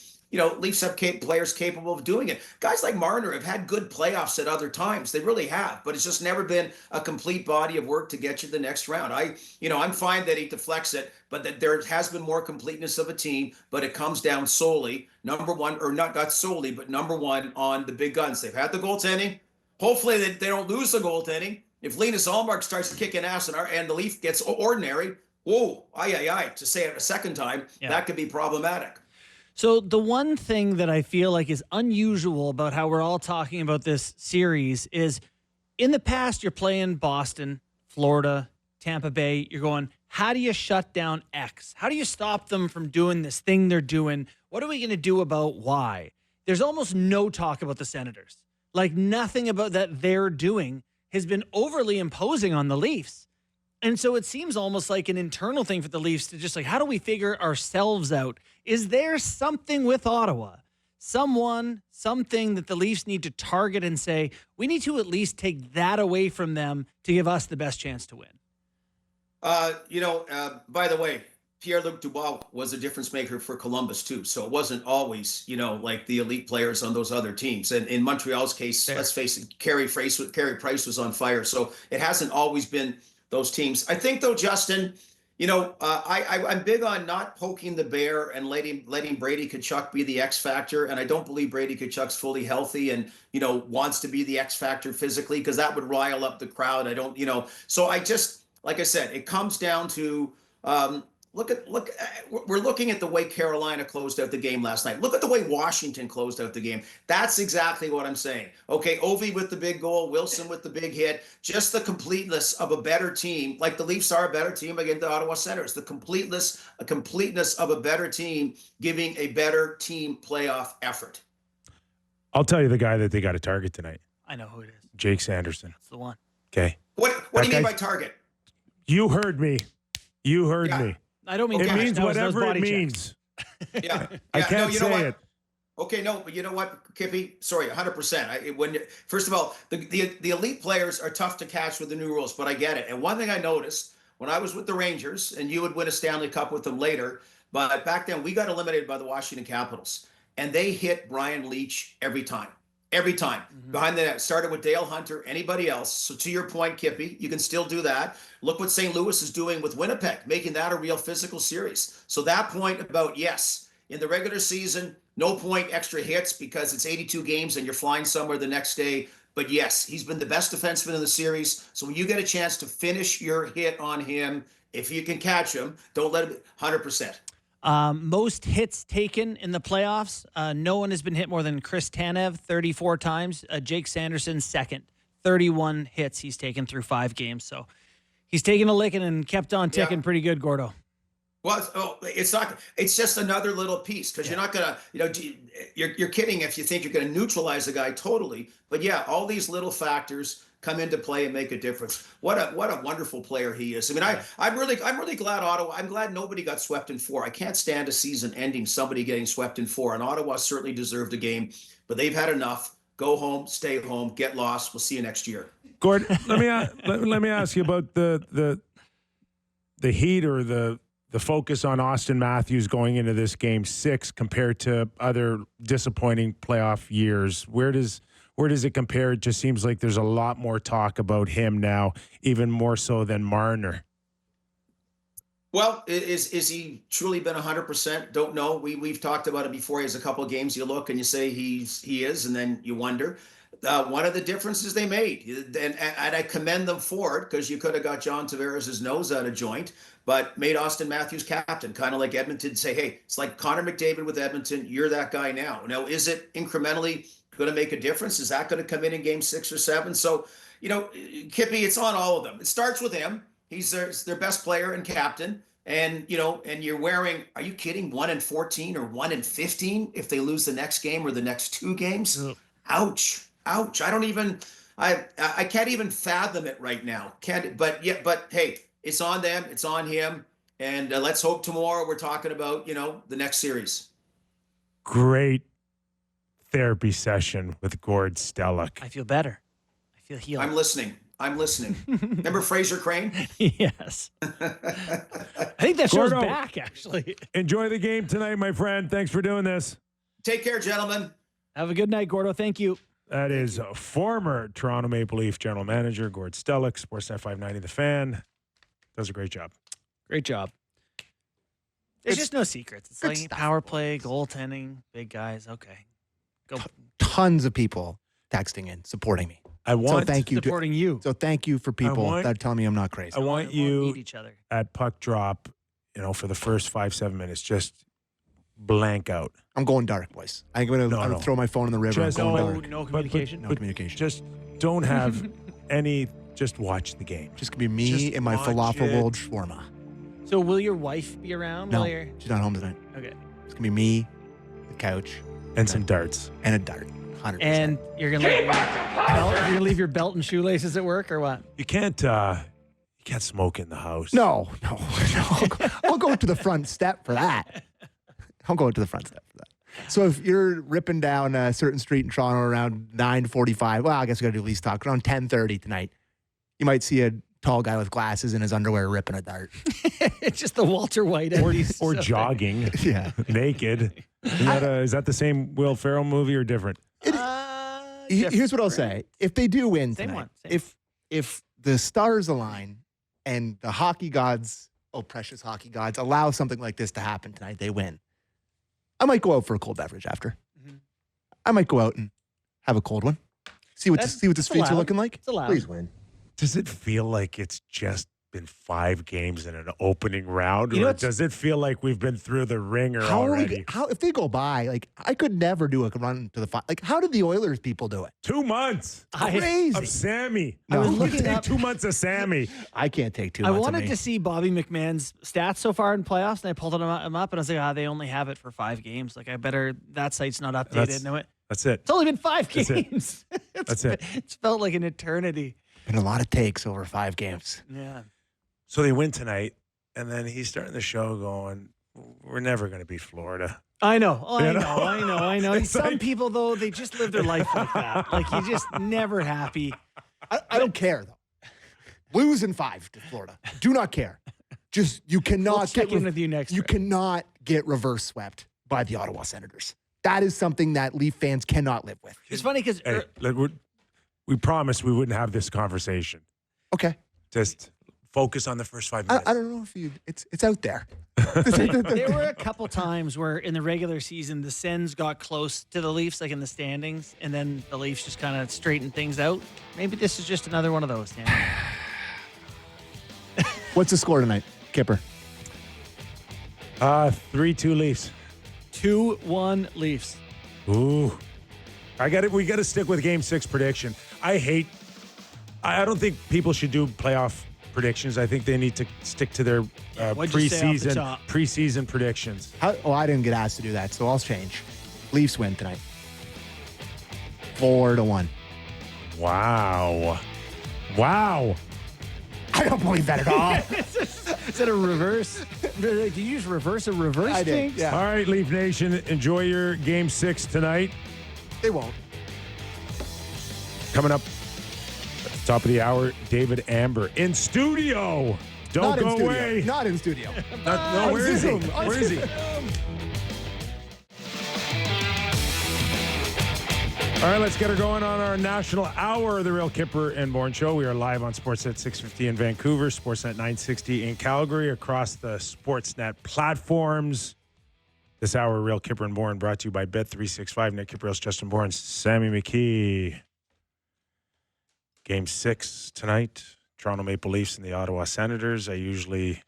Leafs have players capable of doing it. Guys like Marner have had good playoffs at other times. They really have, but it's just never been a complete body of work to get you the next round. I'm fine that he deflects it, but that there has been more completeness of a team, but it comes down solely, number one, or not solely, but number one on the big guns. They've had the goaltending. Hopefully they don't lose the goaltending. If Linus Ullmark starts kicking ass and the Leaf gets ordinary, whoa, to say it a second time, that could be problematic. So the one thing that I feel like is unusual about how we're all talking about this series is in the past, you're playing Boston, Florida, Tampa Bay. You're going, how do you shut down X? How do you stop them from doing this thing they're doing? What are we going to do about Y? There's almost no talk about the Senators. Like nothing about that they're doing has been overly imposing on the Leafs. And so it seems almost like an internal thing for the Leafs to just like, how do we figure ourselves out? Is there something with Ottawa? Something that the Leafs need to target and say, we need to at least take that away from them to give us the best chance to win? By the way, Pierre-Luc Dubois was a difference maker for Columbus too. So it wasn't always, like the elite players on those other teams. And in Montreal's case, let's face it, Carey Price was on fire. So it hasn't always been those teams. I think though, Justin, I'm big on not poking the bear and letting Brady Tkachuk be the X factor. And I don't believe Brady Tkachuk's fully healthy and, wants to be the X factor physically, because that would rile up the crowd. So I just, like I said, it comes down to, we're looking at the way Carolina closed out the game last night. Look at the way Washington closed out the game. That's exactly what I'm saying. Okay, Ovi with the big goal, Wilson with the big hit, just the completeness of a better team. Like the Leafs are a better team against the Ottawa Senators. The completeness of a better team giving a better team playoff effort. I'll tell you the guy that they got to target tonight. I know who it is. Jake Sanderson. That's the one. Okay. What do you mean by target? You heard me. Me. I don't mean it means those whatever it body means. Yeah. I can't say it. Okay, no, but you know what, Kippy? Sorry, 100%. First of all, the elite players are tough to catch with the new rules, but I get it. And one thing I noticed when I was with the Rangers, and you would win a Stanley Cup with them later, but back then we got eliminated by the Washington Capitals, and they hit Brian Leetch every time. Every time. Mm-hmm. Behind the net. Started with Dale Hunter, anybody else. So to your point, Kippy, you can still do that. Look what St. Louis is doing with Winnipeg, making that a real physical series. So that point about, yes, in the regular season, no point extra hits because it's 82 games and you're flying somewhere the next day. But yes, he's been the best defenseman in the series. So when you get a chance to finish your hit on him, if you can catch him, don't let him 100%. Most hits taken in the playoffs. No one has been hit more than Chris Tanev, 34 times. Jake Sanderson, second. 31 hits he's taken through 5 games. So he's taken a licking and kept on ticking pretty good, Gordo. Well, it's just another little piece because you're not going to, you're kidding if you think you're going to neutralize the guy totally. But yeah, all these little factors come into play and make a difference. What a wonderful player he is. I mean, I'm really glad Ottawa. I'm glad nobody got swept in 4. I can't stand a season ending somebody getting swept in 4. And Ottawa certainly deserved a game, but they've had enough. Go home, stay home, get lost. We'll see you next year. Gord, let me ask you about the heat or the focus on Auston Matthews going into this game 6 compared to other disappointing playoff years. Where does Where does it compare? It just seems like there's a lot more talk about him now, even more so than Marner. Well, is he truly been 100%? Don't know. We've talked about it before. He has a couple of games you look and you say he is, and then you wonder. One of the differences they made, and I commend them for it, because you could have got John Tavares' nose out of joint, but made Auston Matthews captain, kind of like Edmonton. Say, hey, it's like Connor McDavid with Edmonton. You're that guy now. Now, is it incrementally going to make a difference? Is that going to come in game 6 or 7? So, Kippy, it's on all of them. It starts with him. He's their best player and captain. And, and you're wearing, are you kidding? 1-14 or 1-15 if they lose the next game or the next 2 games? Ugh. Ouch. I don't even, I can't even fathom it right now. But hey, it's on them. It's on him. And let's hope tomorrow we're talking about, the next series. Great therapy session with Gord Stellick. I feel better. I feel healed. I'm listening. Remember Fraser Crane? Yes. I think that show's back, actually. Enjoy the game tonight, my friend. Thanks for doing this. Take care, gentlemen. Have a good night, Gordo. Thank you. That is former Toronto Maple Leaf general manager Gord Stellick, Sportsnet 590 The Fan. Does a great job. Great job. There's just no secrets. It's like power play, goaltending, big guys. Okay. Go. Tons of people texting in, supporting me. Thank you supporting you. So thank you for people that tell me I'm not crazy. I want you need each other. at puck drop, for the first 5-7 minutes, just blank out. I'm going dark, boys. I'm going to throw my phone in the river. Just I'm going dark. No communication? No communication. Just don't have any, just watch the game. Just going to be me and my falafel rolled shawarma. So will your wife be around? No, she's not home tonight. Okay. It's going to be me, the couch. And some darts. And a dart. 100%. And you're gonna leave your belt and shoelaces at work, or what? You can't smoke in the house. No. I'll go to the front step for that. So if you're ripping down a certain street in Toronto around 9:45, well, I guess we got to do lease talk around 10:30 tonight. You might see a tall guy with glasses in his underwear ripping a dart. It's just the Walter White or jogging, naked. Is that the same Will Ferrell movie or different? Here's what I'll say: if they do win Same tonight, one, same. if the stars align and the hockey gods, precious hockey gods, allow something like this to happen tonight, they win. I might go out for a cold beverage after. Mm-hmm. I might go out and have a cold one. See what the streets are looking like. It's allowed. Please win. Does it feel like it's just been 5 games in an opening round, or does it feel like we've been through the ringer already? If they go by, I could never do a run to the final. How did the Oilers people do it? 2 months. Crazy. Of Sammy. No. I was looking at 2 months of Sammy. I can't take 2 I months. wanted to see Bobby McMahon's stats so far in playoffs, and I pulled them up, and I was like, they only have it for 5 games. Like, I better, that site's not updated. That's it. It's only been 5 games. That's it. It's felt like an eternity. Been a lot of takes over 5 games. Yeah. So they win tonight, and then he's starting the show going, we're never going to beat Florida. I know. I know. Some people, though, they just live their life like that. Like, you're just never happy. I don't care, though. Losing 5 to Florida. Do not care. Just, you cannot check in with you next You week. cannot get reverse swept by the Ottawa Senators. That is something that Leaf fans cannot live with. It's funny because we promised we wouldn't have this conversation. Okay. Just focus on the first 5 minutes. I don't know if it's out there. there were a couple times where in the regular season the Sens got close to the Leafs, like in the standings, and then the Leafs just kind of straightened things out. Maybe this is just another one of those. What's the score tonight, Kyper? 3-2 Leafs. 2-1 Leafs. Ooh. We got to stick with Game 6 prediction. I don't think people should do playoff predictions. I think they need to stick to their preseason predictions. I didn't get asked to do that, so I'll change. Leafs win tonight. 4-1. Wow. I don't believe that at all. Is that a reverse? Did you just reverse a reverse I thing? did, yeah. All right, Leaf Nation, enjoy your Game 6 tonight. They won't. Coming up at the top of the hour, David Amber in studio. Don't go away. Not in studio. Where is he? Where is he? All right, let's get her going on our national hour of the Real Kyper and Bourne Show. We are live on Sportsnet 650 in Vancouver, Sportsnet 960 in Calgary, across the Sportsnet platforms. This hour of Real Kyper and Bourne brought to you by Bet365. Nick Kypreos, Justin Bourne, Sammy McKee. Game 6 tonight. Toronto Maple Leafs and the Ottawa Senators. I usually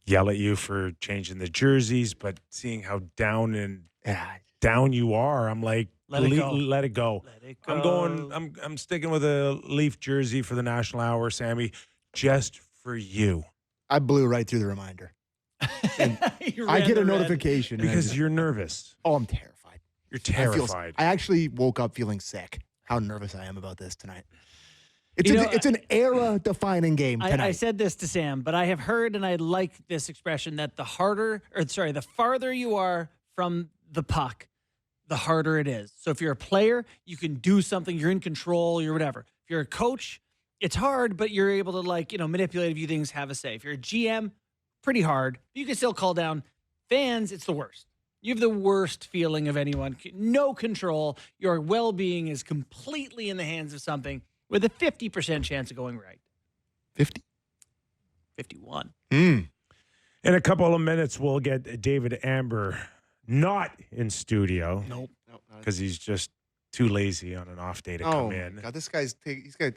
yell at you for changing the jerseys, but seeing how down you are, I'm like, let it go. Let it go. I'm sticking with a Leaf jersey for the national hour, Sammy, just for you. I blew right through the reminder. I get a notification because you're nervous. Oh, I'm terrified. You're terrified. I actually woke up feeling sick. How nervous I am about this tonight. It's an era-defining game tonight. I said this to Sam, but I have heard, and I like this expression, that the farther you are from the puck, the harder it is. So if you're a player, you can do something, you're in control, you're whatever. If you're a coach, it's hard, but you're able to manipulate a few things, have a say. If you're a GM, pretty hard. You can still call down. Fans, it's the worst. You have the worst feeling of anyone. No control. Your well-being is completely in the hands of something with a 50% chance of going right. 50? 51. In a couple of minutes, we'll get David Amber not in studio. Nope. Because he's just too lazy on an off day to come in. God, this guy's he's got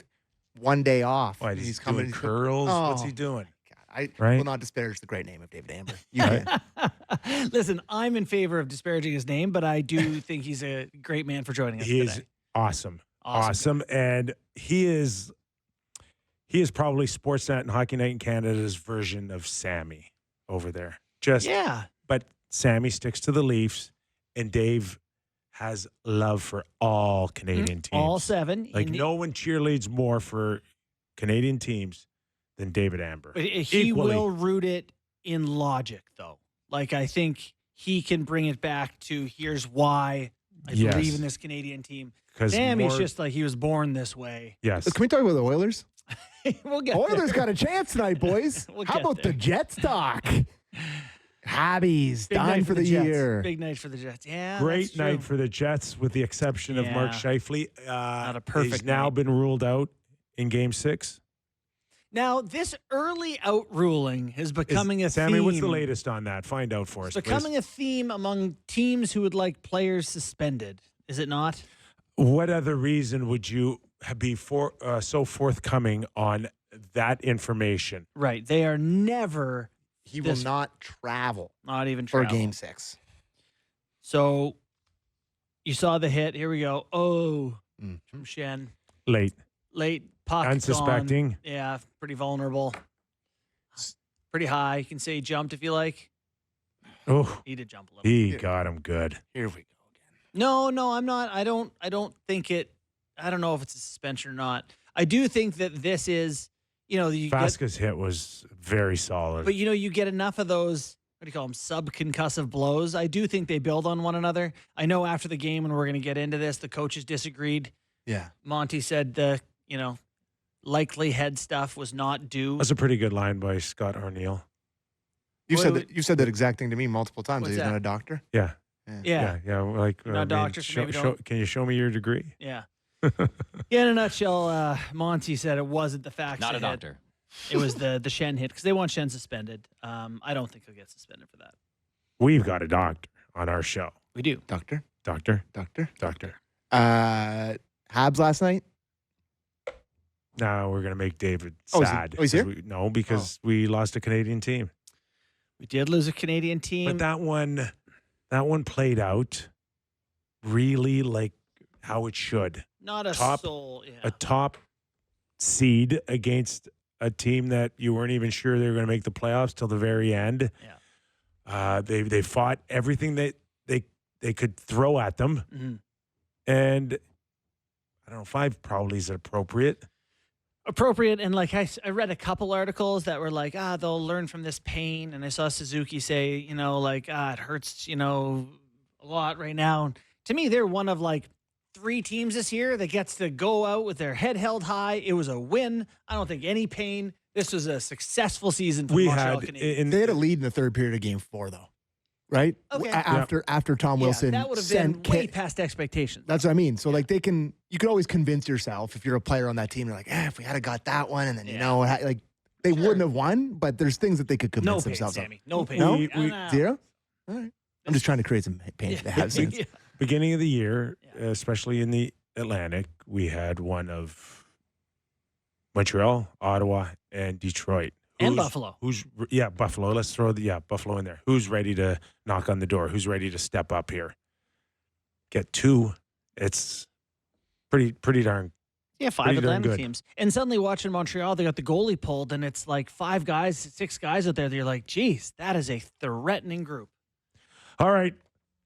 one day off. What, he's coming curls? What's he doing? I will not disparage the great name of David Amber. You can. Listen, I'm in favor of disparaging his name, but I do think he's a great man for joining us today. He is awesome. And he is probably Sportsnet and Hockey Night in Canada's version of Sammy over there. But Sammy sticks to the Leafs, and Dave has love for all Canadian teams. All 7. Like no one cheerleads more for Canadian teams than David Amber. But he will root it in logic, though. Like, I think he can bring it back to here's why I believe in this Canadian team. Sammy's just like he was born this way. Yes. Can we talk about the Oilers? We'll get Oilers there. got a chance tonight, boys. How about the Jets talk? Habby's done for the year. Big night for the Jets. Yeah, great night for the Jets, with the exception of Mark Scheifele. Not a perfect He's now been ruled out in Game 6. Now, this early out ruling is becoming a Sammy, theme. what's the latest on that? Find out for us, It's becoming a theme among teams who would like players suspended. Is it not? What other reason would you be so forthcoming on that information? Right. They are never. He will not travel. Not even travel. For Game 6. So you saw the hit. Here we go. Oh, from Schenn. Late. Puck unsuspecting. Gone. Yeah, pretty vulnerable. Pretty high. You can say he jumped if you like. Oh, he did jump a little. He got him good. Here we go again. No, I'm not. I don't think it. I don't know if it's a suspension or not. I do think that this is, Vasquez's hit was very solid. But you get enough of those. What do you call them? Subconcussive blows. I do think they build on one another. I know after the game, when we're going to get into this, the coaches disagreed. Yeah. Monty said the likely head stuff was not due. That's a pretty good line by Scott Arneal. You said that exact thing to me multiple times. He's not a doctor. Yeah. Like not a doctor. So can you show me your degree? Yeah. In a nutshell, Monty said it wasn't the fact. Not a doctor. It was the Schenn hit because they want Schenn suspended. I don't think he'll get suspended for that. We've got a doctor on our show. We do. Doctor. Habs last night. No, we're going to make David sad. He's here? Because we lost a Canadian team. We did lose a Canadian team. But that one played out really like how it should. Not a soul. Yeah. A top seed against a team that you weren't even sure they were going to make the playoffs till the very end. Yeah. They fought everything that they could throw at them. Mm-hmm. And I don't know, 5 probably is appropriate. And I read a couple articles that were like, they'll learn from this pain. And I saw Suzuki say, it hurts, a lot right now. And to me, they're one of 3 teams this year that gets to go out with their head held high. It was a win. I don't think any pain. This was a successful season for Montreal Canadiens. They had a lead in the third period of Game 4, though. right? Okay. After Tom Wilson, that would have been way past expectations. That's what I mean. So like you could always convince yourself if you're a player on that team, you're like, if we had got that one, and then like they wouldn't have won, but there's things that they could convince themselves of. No pain. No? No. Zero? All right. I'm just trying to create some pain if they have sense. Beginning of the year, especially in the Atlantic, we had one of Montreal, Ottawa, and Detroit. And Buffalo. Buffalo. Let's throw Buffalo in there. Who's ready to knock on the door? Who's ready to step up here? Get two. It's pretty darn. Yeah, 5 Atlantic teams. And suddenly watching Montreal, they got the goalie pulled, and it's like 6 guys out there that you're like, geez, that is a threatening group. All right.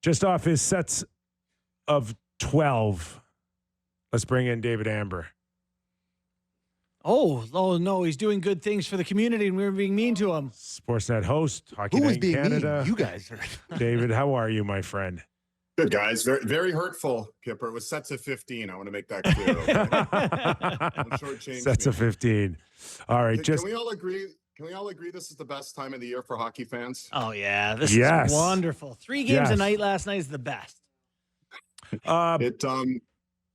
Just off his sets of 12, let's bring in David Amber. Oh no, he's doing good things for the community, and we were being mean to him. Sportsnet host, Hockey Who was Night being Canada. mean? You guys are. David, how are you, my friend? Good, guys. Very, very hurtful, Kyper. It was sets of 15. I want to make that clear. Okay? Don't shortchange Sets me. of 15. All right. Can we all agree? Can we all agree this is the best time of the year for hockey fans? Oh, yeah. This is wonderful. 3 games a night last night is the best.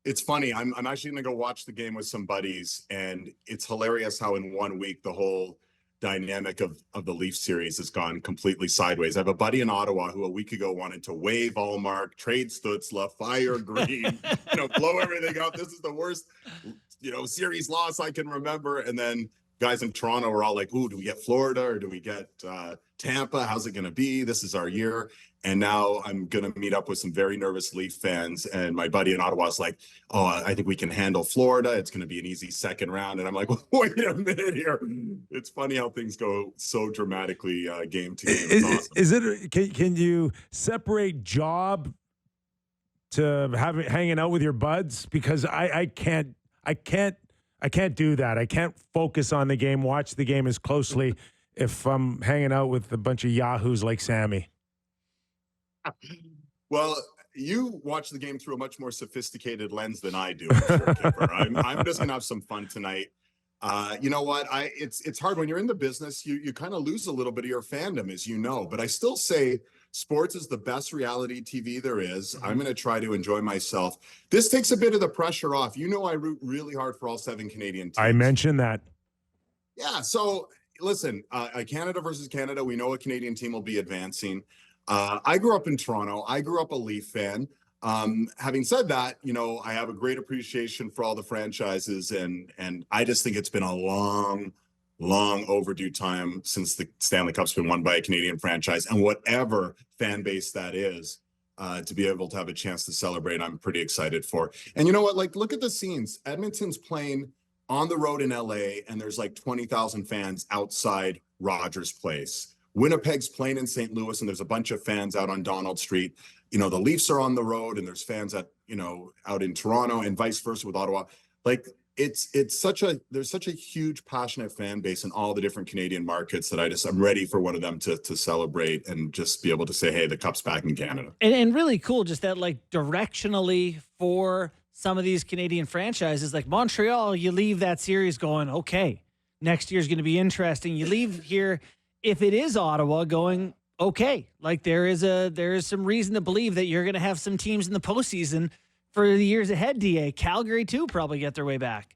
It's funny. I'm actually going to go watch the game with some buddies, and it's hilarious how in 1 week the whole dynamic of the Leafs series has gone completely sideways. I have a buddy in Ottawa who a week ago wanted to waive Allmark, trade Stützle, fire Green, blow everything up. This is the worst, series loss I can remember. And then guys in Toronto were all like, ooh, do we get Florida or do we get Tampa? How's it going to be? This is our year. And now I'm going to meet up with some very nervous Leaf fans. And my buddy in Ottawa is like, oh, I think we can handle Florida. It's going to be an easy second round. And I'm like, wait a minute here. It's funny how things go so dramatically game to game. It's awesome. Can you separate job to hanging out with your buds? Because I can't do that. I can't focus on the game, watch the game as closely if I'm hanging out with a bunch of yahoos like Sammy. Well, you watch the game through a much more sophisticated lens than I do. I'm sure, Kyper. I'm just gonna have some fun tonight. You know what? It's hard when you're in the business. You kind of lose a little bit of your fandom, as you know. But I still say sports is the best reality TV there is. I'm going to try to enjoy myself. This takes a bit of the pressure off. I root really hard for all 7 Canadian teams. I mentioned that. Yeah. So listen, Canada versus Canada. We know a Canadian team will be advancing. I grew up in Toronto. I grew up a Leaf fan. Having said that, I have a great appreciation for all the franchises, and I just think it's been a long overdue time since the Stanley Cup's been won by a Canadian franchise, and whatever fan base that is, to be able to have a chance to celebrate, I'm pretty excited for. And you know what? Like, look at the scenes. Edmonton's playing on the road in LA, and there's like 20,000 fans outside Rogers Place. Winnipeg's playing in St. Louis, and there's a bunch of fans out on Donald Street. The Leafs are on the road, and there's fans out in Toronto, and vice versa with Ottawa. Like, there's such a huge, passionate fan base in all the different Canadian markets that I'm ready for one of them to celebrate and just be able to say, hey, the Cup's back in Canada. And really cool, just that like directionally for some of these Canadian franchises, like Montreal, you leave that series going, okay, next year's going to be interesting. You leave here, if it is Ottawa, going, okay, like there is some reason to believe that you're going to have some teams in the postseason for the years ahead, DA. Calgary, too, probably get their way back.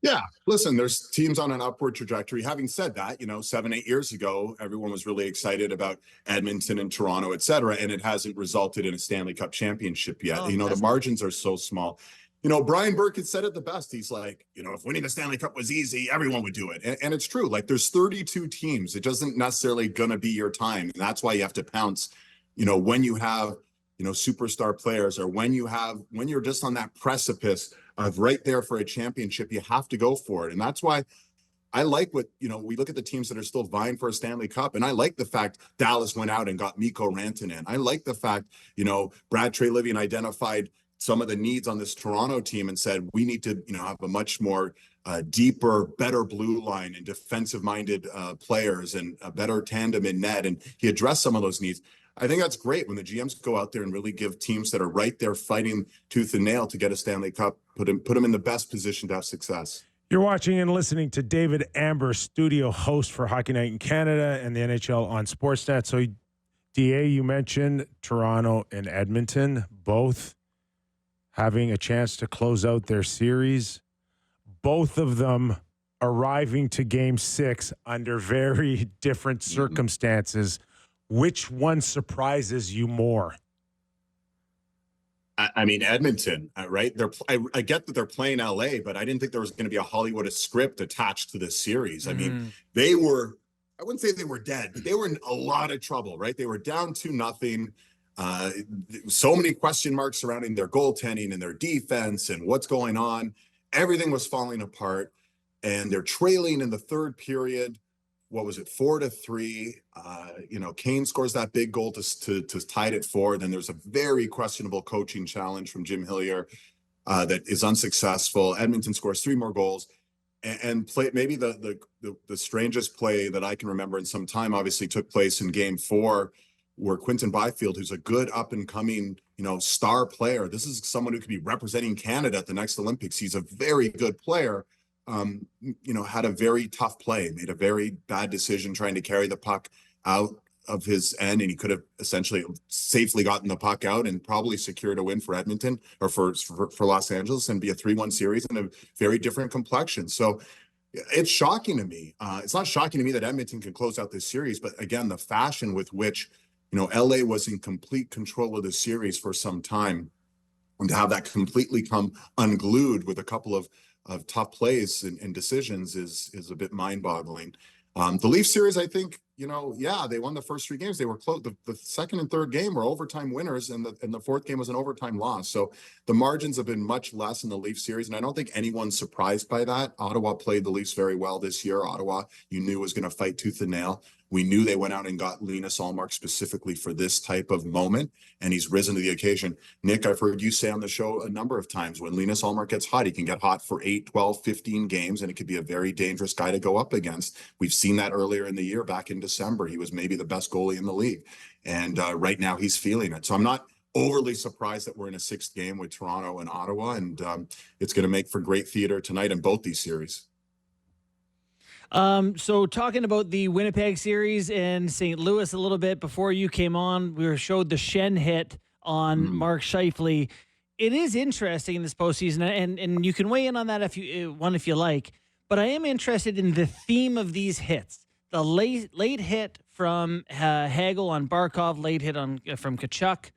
Yeah, listen, there's teams on an upward trajectory. Having said that, 7-8 years ago, everyone was really excited about Edmonton and Toronto, et cetera, and it hasn't resulted in a Stanley Cup championship yet. The margins are so small. Brian Burke had said it the best. He's like, if winning the Stanley Cup was easy, everyone would do it. And it's true. Like, there's 32 teams. It doesn't necessarily going to be your time. And that's why you have to pounce, when you have, superstar players, or when you're just on that precipice of right there for a championship, you have to go for it. And that's why I like what, we look at the teams that are still vying for a Stanley Cup. And I like the fact Dallas went out and got Mikko Rantanen. I like the fact, Brad Treliving identified some of the needs on this Toronto team and said, we need to, have a much more deeper, better blue line and defensive-minded players and a better tandem in net. And he addressed some of those needs. I think that's great when the GMs go out there and really give teams that are right there fighting tooth and nail to get a Stanley Cup, put them in the best position to have success. You're watching and listening to David Amber, studio host for Hockey Night in Canada and the NHL on Sportsnet. So DA, you mentioned Toronto and Edmonton, both having a chance to close out their series. Both of them arriving to Game 6 under very different circumstances. Which one surprises you more? I mean, Edmonton, right? I get that they're playing LA, but I didn't think there was going to be a Hollywood script attached to this series. I mean, they were, I wouldn't say they were dead, but they were in a lot of trouble, right? They were down 2-0. So many question marks surrounding their goaltending and their defense and what's going on. Everything was falling apart, and they're trailing in the third period. What was it, 4-3? Kane scores that big goal to tie it at 4. Then there's a very questionable coaching challenge from Jim Hillier that is unsuccessful. Edmonton scores 3 more goals, and play maybe the strangest play that I can remember in some time. Obviously, took place in Game 4, where Quinton Byfield, who's a good up and coming star player. This is someone who could be representing Canada at the next Olympics. He's a very good player. Had a very tough play, made a very bad decision trying to carry the puck out of his end, and he could have essentially safely gotten the puck out and probably secured a win for Edmonton or for Los Angeles and be a 3-1 series and a very different complexion. So it's shocking to me. It's not shocking to me that Edmonton can close out this series, but again, the fashion with which, LA was in complete control of the series for some time, and to have that completely come unglued with a couple of tough plays and decisions is a bit mind-boggling. The Leafs series, I think, they won the first 3 games. They were close. The second and third game were overtime winners, and the fourth game was an overtime loss. So the margins have been much less in the Leafs series, and I don't think anyone's surprised by that. Ottawa played the Leafs very well this year. Ottawa, you knew, was going to fight tooth and nail. We knew they went out and got Linus Ullmark specifically for this type of moment, and he's risen to the occasion. Nick, I've heard you say on the show a number of times, when Linus Ullmark gets hot, he can get hot for 8, 12, 15 games, and it could be a very dangerous guy to go up against. We've seen that earlier in the year, back in December. He was maybe the best goalie in the league, and right now he's feeling it. So I'm not overly surprised that we're in a 6th game with Toronto and Ottawa, and it's going to make for great theater tonight in both these series. So talking about the Winnipeg series and St. Louis a little bit before you came on, we were showed the Schenn hit on Mark Scheifele. It is interesting in this postseason, and you can weigh in on that if you like. But I am interested in the theme of these hits. The late hit from Hagel on Barkov, late hit from Tkachuk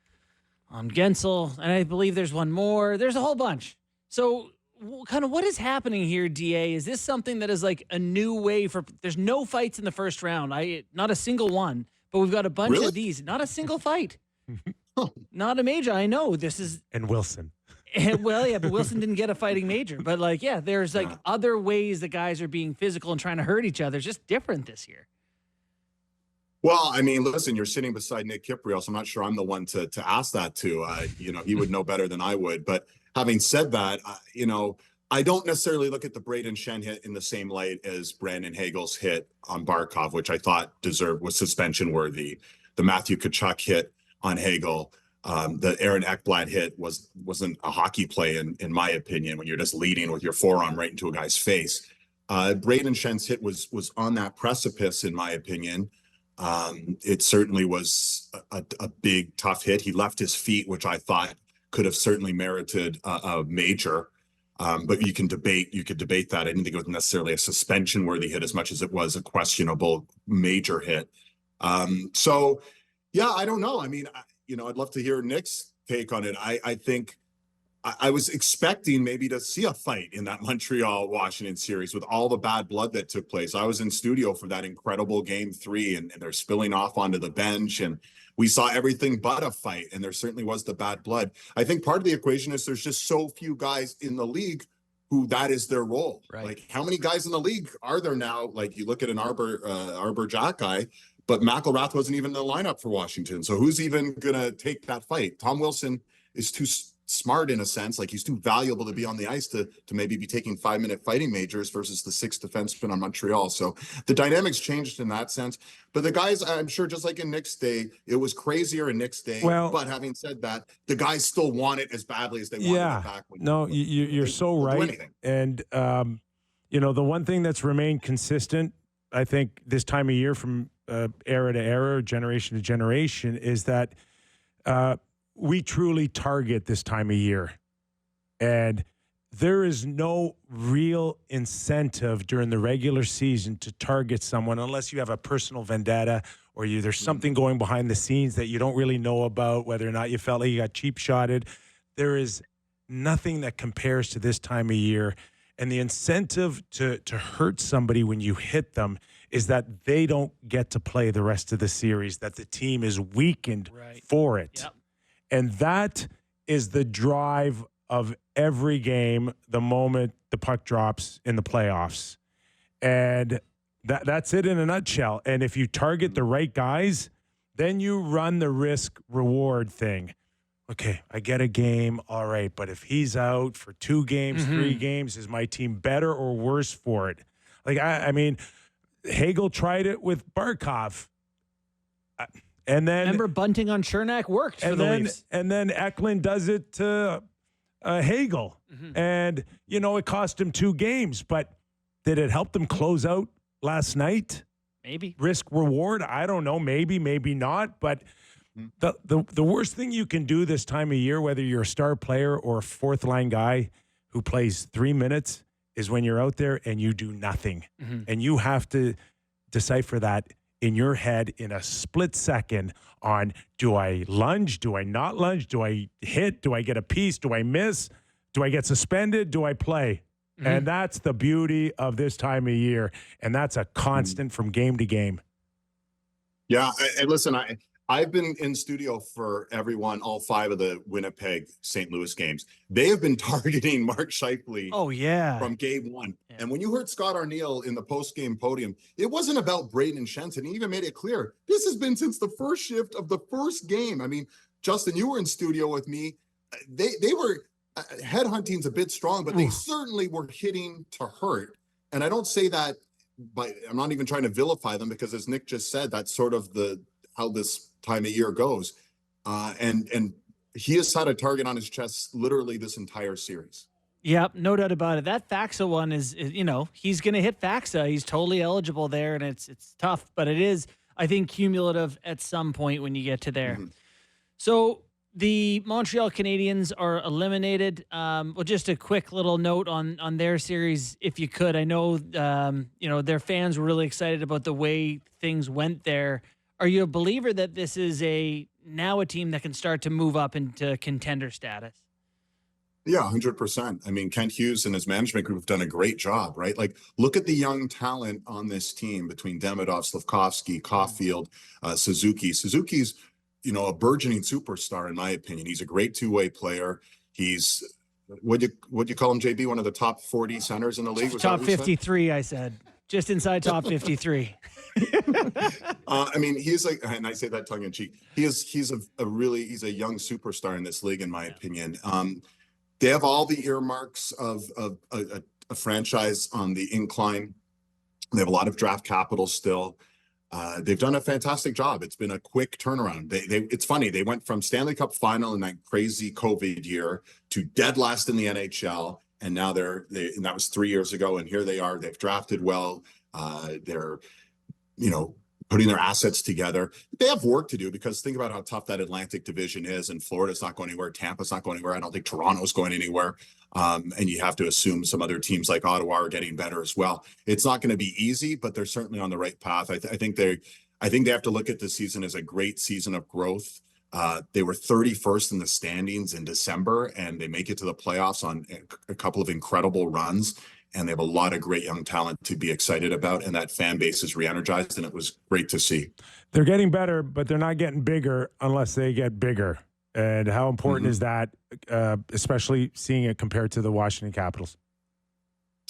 on Gensel, and I believe there's one more. There's a whole bunch. So kind of what is happening here, DA? Is this something that is like a new way for? There's no fights in the first round. Not a single one. But we've got a bunch of these. Not a single fight. Not a major. I know this is. And Wilson. Well, yeah, but Wilson didn't get a fighting major. But there's other ways that guys are being physical and trying to hurt each other. It's just different this year. Well, I mean, listen, you're sitting beside Nick Kypreos. I'm not sure I'm the one to ask that to. He would know better than I would. But having said that, I don't necessarily look at the Braden Schenn hit in the same light as Brandon Hagel's hit on Barkov, which I thought was suspension worthy. The Matthew Tkachuk hit on Hagel, the Aaron Ekblad hit wasn't a hockey play in my opinion, when you're just leading with your forearm right into a guy's face. Braden Schenn's hit was on that precipice, in my opinion. It certainly was a big, tough hit. He left his feet, which I thought could have certainly merited a major. But you could debate that. I didn't think it was necessarily a suspension-worthy hit as much as it was a questionable major hit. So, yeah, I don't know. I mean, I'd love to hear Nick's take on it. I think I was expecting maybe to see a fight in that Montreal-Washington series with all the bad blood that took place. I was in studio for that incredible Game 3, and they're spilling off onto the bench, and we saw everything but a fight, and there certainly was the bad blood. I think part of the equation is there's just so few guys in the league who that is their role. Right. Like, how many guys in the league are there now? Like, you look at an Arbor Jack guy, but McElrath wasn't even in the lineup for Washington. So who's even going to take that fight? Tom Wilson is too smart in a sense. Like, he's too valuable to be on the ice to maybe be taking 5-minute fighting majors versus the 6th defenseman on Montreal. So the dynamics changed in that sense. But the guys, I'm sure, just like in Nick's day, it was crazier in Nick's day. Well, but having said that, the guys still want it as badly as they wanted it back. You're so right. And, the one thing that's remained consistent, I think, this time of year from era to era, generation to generation, is that we truly target this time of year. And there is no real incentive during the regular season to target someone unless you have a personal vendetta or there's something going behind the scenes that you don't really know about, whether or not you felt like you got cheap shotted. There is nothing that compares to this time of year. And the incentive to hurt somebody when you hit them is that they don't get to play the rest of the series, that the team is weakened for it. Yep. And that is the drive of every game the moment the puck drops in the playoffs. And that's it in a nutshell. And if you target the right guys, then you run the risk-reward thing. Okay, I get a game, all right, but if he's out for 2 games, 3 games, is my team better or worse for it? Like, I mean, Hagel tried it with Barkov. And then remember bunting on Chernak worked for the Leafs. And then Eklund does it to Hagel. And, it cost him 2 games, but did it help them close out last night? Maybe. Risk reward? I don't know. Maybe, maybe not. But the worst thing you can do this time of year, whether you're a star player or a fourth line guy who plays 3 minutes, is when you're out there and you do nothing. And you have to decipher that in your head in a split second on, do I lunge? Do I not lunge? Do I hit? Do I get a piece? Do I miss? Do I get suspended? Do I play? And that's the beauty of this time of year. And that's a constant from game to game. Yeah. And listen, I've been in studio for everyone, all 5 of the Winnipeg St. Louis games. They have been targeting Mark Scheifele from game 1. Yeah. And when you heard Scott Arniel in the post-game podium, it wasn't about Braden and Shenton. He even made it clear, this has been since the first shift of the first game. I mean, Justin, you were in studio with me. They were, headhunting's a bit strong, but they certainly were hitting to hurt. And I don't say that, I'm not even trying to vilify them, because as Nick just said, that's sort of how this time of year goes. And he has had a target on his chest literally this entire series. Yep, no doubt about it. That Faxa one is he's going to hit Faxa. He's totally eligible there, and it's tough, but it is, I think, cumulative at some point when you get to there. So the Montreal Canadiens are eliminated. Well, just a quick little note on their series, if you could. I know, their fans were really excited about the way things went there. Are you a believer that this is now a team that can start to move up into contender status? Yeah, 100%. I mean, Kent Hughes and his management group have done a great job, right? Like, look at the young talent on this team between Demidov, Slavkovsky, Caulfield, Suzuki. Suzuki's, a burgeoning superstar, in my opinion. He's a great 2-way player. He's, what'd you call him, JB? One of the top 40 centers in the league? Was top 53, I said. Just inside top 53. I mean, he's like, and I say that tongue in cheek. He's a young superstar in this league, in my opinion. They have all the earmarks of a franchise on the incline. They have a lot of draft capital still. They've done a fantastic job. It's been a quick turnaround. It's funny. They went from Stanley Cup final in that crazy COVID year to dead last in the NHL. And now and that was 3 years ago. And here they are. They've drafted well. They're, putting their assets together. They have work to do, because think about how tough that Atlantic division is, and Florida's not going anywhere. Tampa's not going anywhere. I don't think Toronto's going anywhere. And you have to assume some other teams like Ottawa are getting better as well. It's not going to be easy, but they're certainly on the right path. I think they have to look at this season as a great season of growth. They were 31st in the standings in December, and they make it to the playoffs on a couple of incredible runs. And they have a lot of great young talent to be excited about, and that fan base is re-energized, and it was great to see. They're getting better, but they're not getting bigger unless they get bigger. And how important is that, especially seeing it compared to the Washington Capitals?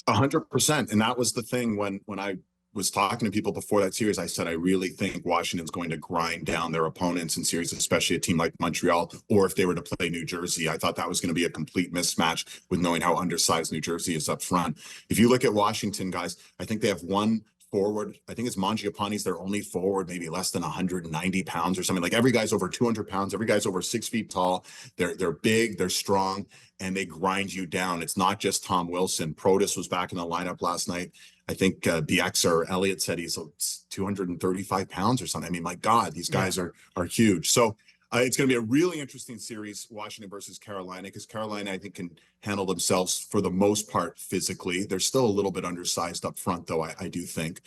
100%. And that was the thing when I was talking to people before that series. I said, I really think Washington's going to grind down their opponents in series, especially a team like Montreal, or if they were to play New Jersey. I thought that was going to be a complete mismatch with knowing how undersized New Jersey is up front. If you look at Washington, guys, I think they have one forward. I think it's Mangiapane's their only forward, maybe less than 190 pounds or something. Like, every guy's over 200 pounds. Every guy's over 6 feet tall. They're big, they're strong, and they grind you down. It's not just Tom Wilson. Protas was back in the lineup last night. I think BX or Elliott said he's 235 pounds or something. I mean, my God, these guys are huge. So it's going to be a really interesting series, Washington versus Carolina, because Carolina, I think, can handle themselves for the most part physically. They're still a little bit undersized up front, though, I do think,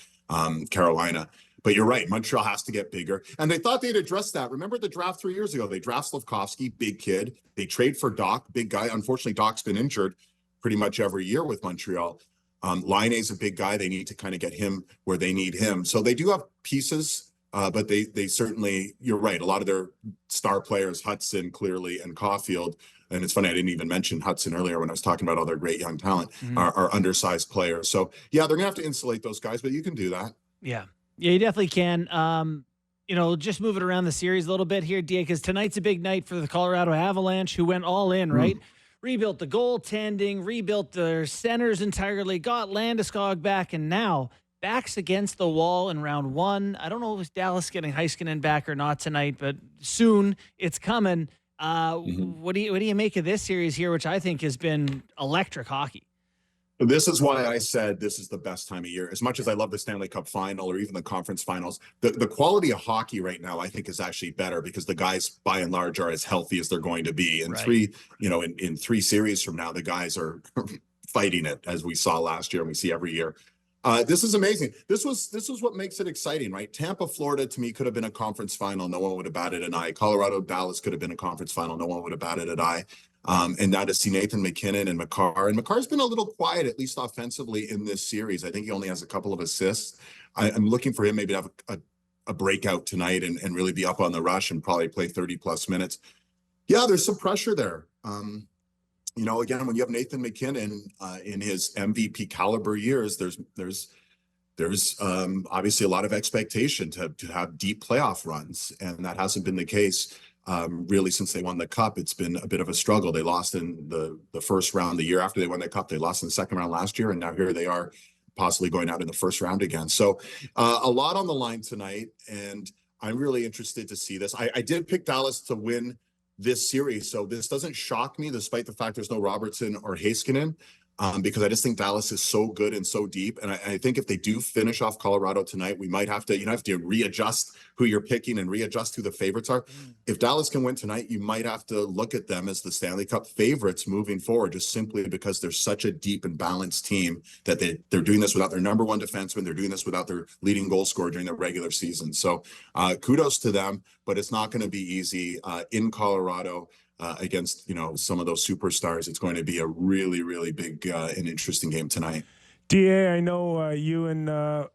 Carolina. But you're right, Montreal has to get bigger. And they thought they'd address that. Remember the draft 3 years ago? They draft Slavkovsky, big kid. They trade for Doc, big guy. Unfortunately, Doc's been injured pretty much every year with Montreal. Laine's a big guy. They need to kind of get him where they need him. So they do have pieces, but they certainly, you're right, a lot of their star players, Hudson, clearly, and Caulfield, and it's funny, I didn't even mention Hudson earlier when I was talking about all their great young talent, are undersized players. So, yeah, they're going to have to insulate those guys, but you can do that. Yeah. Yeah, you definitely can. Just move it around the series a little bit here, DA, because tonight's a big night for the Colorado Avalanche, who went all in, right? Rebuilt the goaltending, rebuilt their centers entirely, got Landeskog back, and now backs against the wall in round 1. I don't know if Dallas getting Heiskanen back or not tonight, but soon it's coming. What do you make of this series here, which I think has been electric hockey? This is why I said this is the best time of year. As much as I love the Stanley Cup final or even the conference finals, the quality of hockey right now, I think, is actually better because the guys, by and large, are as healthy as they're going to be. And in 3 series from now, the guys are fighting it, as we saw last year and we see every year. This is amazing. This was what makes it exciting, right? Tampa, Florida, to me, could have been a conference final. No one would have batted an eye. Colorado, Dallas could have been a conference final. No one would have batted an eye. And now to see Nathan McKinnon and Makar. And Makar's been a little quiet, at least offensively, in this series. I think he only has a couple of assists. I'm looking for him maybe to have a breakout tonight and really be up on the rush and probably play 30-plus minutes. Yeah, there's some pressure there. Again, when you have Nathan McKinnon in his MVP caliber years, there's obviously a lot of expectation to have deep playoff runs, and that hasn't been the case really since they won the Cup. It's been a bit of a struggle. They lost in the first round the year after they won the Cup. They lost in the second round last year, and now here they are possibly going out in the first round again. So a lot on the line tonight, and I'm really interested to see this. I did pick Dallas to win this series, so this doesn't shock me, despite the fact there's no Robertson or Heiskanen, because I just think Dallas is so good and so deep. And I think if they do finish off Colorado tonight, we might have to readjust who you're picking and readjust who the favorites are. If Dallas can win tonight, you might have to look at them as the Stanley Cup favorites moving forward, just simply because they're such a deep and balanced team that they're doing this without their number one defenseman. They're doing this without their leading goal scorer during the regular season. So kudos to them, but it's not going to be easy in Colorado. Against some of those superstars. It's going to be a really, really big and interesting game tonight. DA, I know you and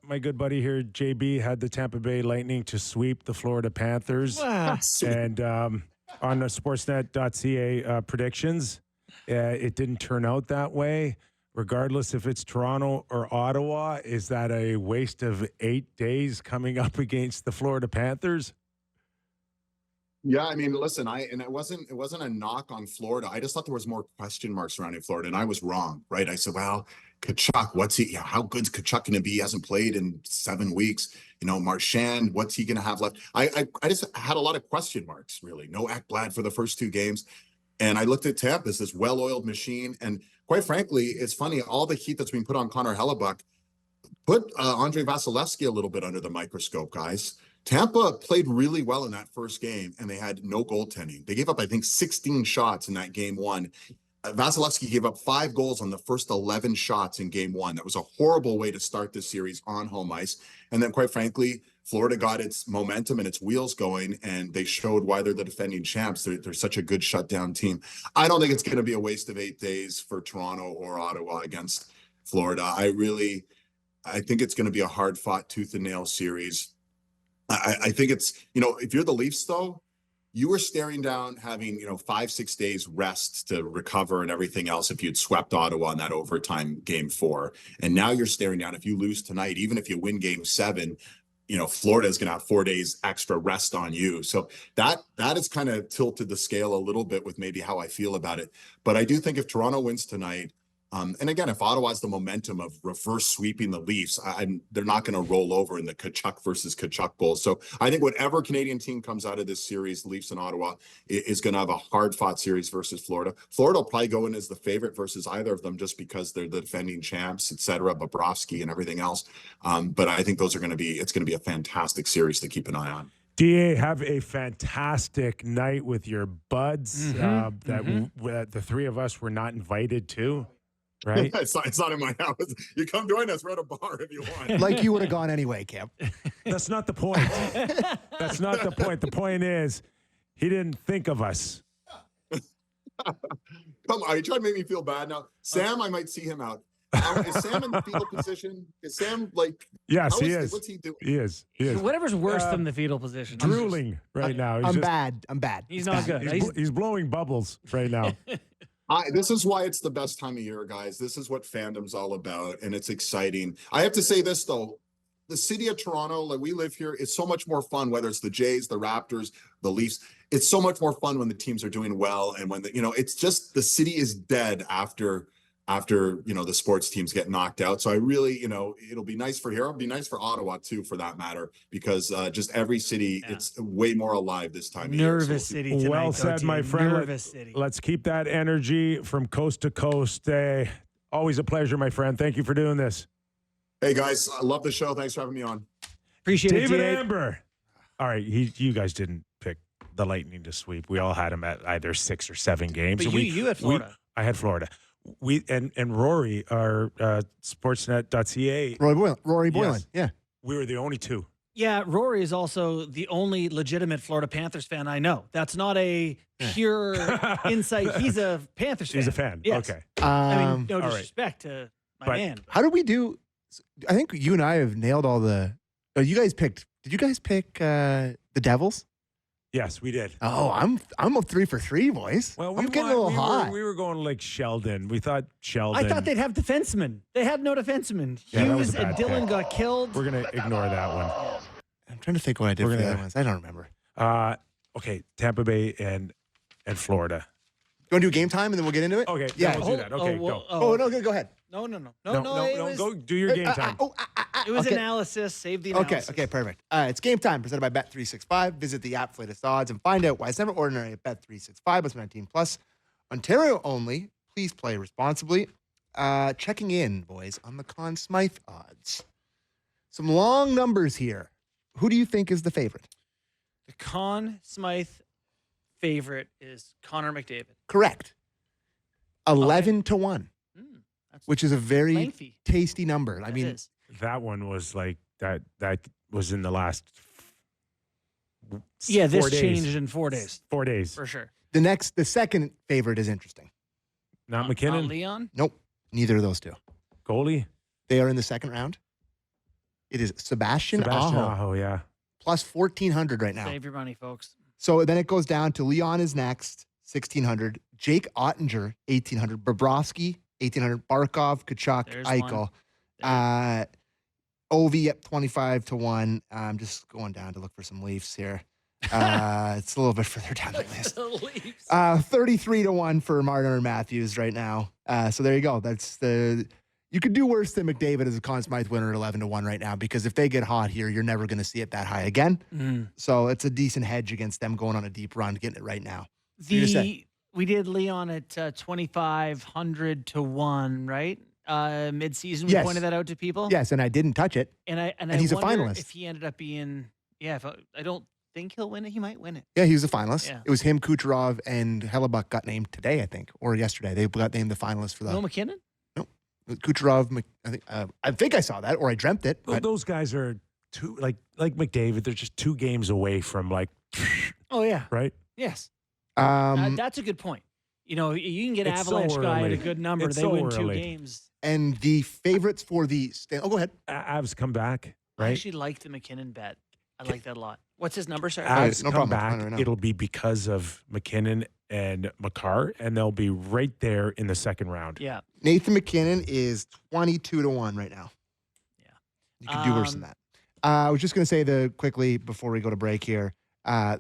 my good buddy here, JB, had the Tampa Bay Lightning to sweep the Florida Panthers. And on the Sportsnet.ca predictions, it didn't turn out that way. Regardless if it's Toronto or Ottawa, is that a waste of 8 days coming up against the Florida Panthers? Yeah, I mean, listen, it wasn't a knock on Florida. I just thought there was more question marks surrounding Florida, and I was wrong, right? I said, well, Tkachuk, how good's Tkachuk going to be? He hasn't played in 7 weeks. Marchand, what's he going to have left? I just had a lot of question marks, really. No Ekblad for the first 2 games. And I looked at Tampa as this well-oiled machine. And quite frankly, it's funny, all the heat that's being put on Connor Hellebuck, put Andre Vasilevsky a little bit under the microscope, guys. Tampa played really well in that first game, and they had no goaltending. They gave up, I think, 16 shots in that game 1. Vasilevsky gave up 5 goals on the first 11 shots in game 1. That was a horrible way to start this series on home ice. And then, quite frankly, Florida got its momentum and its wheels going, and they showed why they're the defending champs. They're such a good shutdown team. I don't think it's going to be a waste of 8 days for Toronto or Ottawa against Florida. I think it's going to be a hard-fought tooth-and-nail series. I think it's, if you're the Leafs, though, you were staring down having, 5-6 days rest to recover and everything else if you'd swept Ottawa in that overtime game 4. And now you're staring down, if you lose tonight, even if you win game 7, Florida is going to have 4 days extra rest on you. So that has kind of tilted the scale a little bit with maybe how I feel about it. But I do think if Toronto wins tonight, And again, if Ottawa has the momentum of reverse sweeping the Leafs, they're not going to roll over in the Kachuk versus Kachuk Bowl. So I think whatever Canadian team comes out of this series, Leafs and Ottawa, is going to have a hard-fought series versus Florida. Florida will probably go in as the favorite versus either of them just because they're the defending champs, et cetera, Bobrovsky and everything else. But I think it's going to be a fantastic series to keep an eye on. DA, have a fantastic night with your buds that the three of us were not invited to. Right? It's not in my house. You come join us. We're at a bar if you want. Like you would have gone anyway, Kemp. That's not the point. That's not the point. The point is he didn't think of us. Come on, you trying to make me feel bad now. Sam, I might see him out. Is Sam in the fetal position? Is Sam like? Yes, he is. What's he doing? He is. Whatever's worse than the fetal position. Drooling right now. I'm bad. He's not good. He's blowing bubbles right now. This is why it's the best time of year, guys. This is what fandom's all about, and it's exciting. I have to say this, though. The city of Toronto, like we live here, it's so much more fun, whether it's the Jays, the Raptors, the Leafs. It's so much more fun when the teams are doing well and when it's just the city is dead after the sports teams get knocked out. So I really, it'll be nice for here. It'll be nice for Ottawa too, for that matter, because just every city, it's way more alive this time. Nervous city tonight. Well said, my friend. Nervous city. Let's keep that energy from coast to coast. Always a pleasure, my friend. Thank you for doing this. Hey guys, I love the show. Thanks for having me on. Appreciate it, David Amber. All right, you guys didn't pick the Lightning to sweep. We all had them at either 6 or 7 games. But you had Florida. I had Florida. We and Rory, our Sportsnet.ca. Rory Boylan. Yes. Yeah. We were the only two. Yeah, Rory is also the only legitimate Florida Panthers fan I know. That's not a pure insight. He's a Panthers fan. He's a fan. Yes. Okay. I mean, no all disrespect to my man. How did we do? I think you and I have nailed all the. Oh, you guys picked. Did you guys pick the Devils? Yes, we did. Oh, I'm up 3 for 3, boys. Well, I'm getting a little hot. We were going like Sheldon. We thought Sheldon. I thought they'd have defensemen. They had no defensemen. Yeah, that was Hughes a bad and Dylan pick. got killed. We're gonna ignore that one. I'm trying to think what I did for the other ones. I don't remember. Okay, Tampa Bay and Florida. You want to do game time and then we'll get into it? Okay, Yeah. we'll do that. Okay, go. Oh, no, go ahead. No. No, It was, go do your game time. it was okay. analysis. Save the analysis. Okay, perfect. It's game time presented by Bet365. Visit the app for latest odds and find out why it's never ordinary at Bet365. It's 19 plus. Ontario only. Please play responsibly. Checking in, boys, on the Conn Smythe odds. Some long numbers here. Who do you think is the favorite? The Conn Smythe favorite is Connor McDavid. Correct. 11 to 1, which is a very lengthy. tasty number. I mean, That one was like that. That was in the last. Yeah, 4 this days. changed in 4 days. 4 days. For sure. the second favorite is interesting. Not McKinnon. Leon? Nope. Neither of those two. Goalie. They are in the second round. It is Sebastian Aho. Aho, yeah. Plus 1,400 right now. Save your money, folks. So then it goes down to Leon is next, 1,600. Jake Ottinger, 1,800. Bobrovsky, 1,800. Barkov, Kachuk, There's Eichel. Ovi at 25 to 1. I'm just going down to look for some Leafs here. It's a little bit further down the list. 33 to 1 for Marner Matthews right now. So there you go. You could do worse than McDavid as a Conn Smythe winner at 11 to 1 right now, because if they get hot here, you're never going to see it that high again. So it's a decent hedge against them going on a deep run, getting it right now. We did Leon at 2,500 to 1, right? Mid-season, we pointed that out to people. Yes, and I didn't touch it. And he's a wonder finalist. if he ended up being, I don't think he'll win it. He might win it. Yeah, he was a finalist. Yeah. It was him, Kucherov, and Hellebuck got named today, I think, or yesterday. They got named the finalists for that. No McKinnon? No, Kucherov. I think I saw that, or I dreamt it. Well, those guys are two, like McDavid. They're just 2 games away from Oh yeah. right. Yes. Um, That's a good point. You can get It's so Avalanche guy at early. a good number. It's They so win 2 early. games. and the favorites for the go ahead. Avs come back, I right? actually like the McKinnon bet. I like that a lot. What's his number, sir? Avs no come problem. I'm fine back. right now. It'll be because of McKinnon and Makar, and they'll be right there in the second round. Yeah. Nathan McKinnon is 22 to 1 right now. Yeah. You could do worse than that. I was just going to say quickly before we go to break here,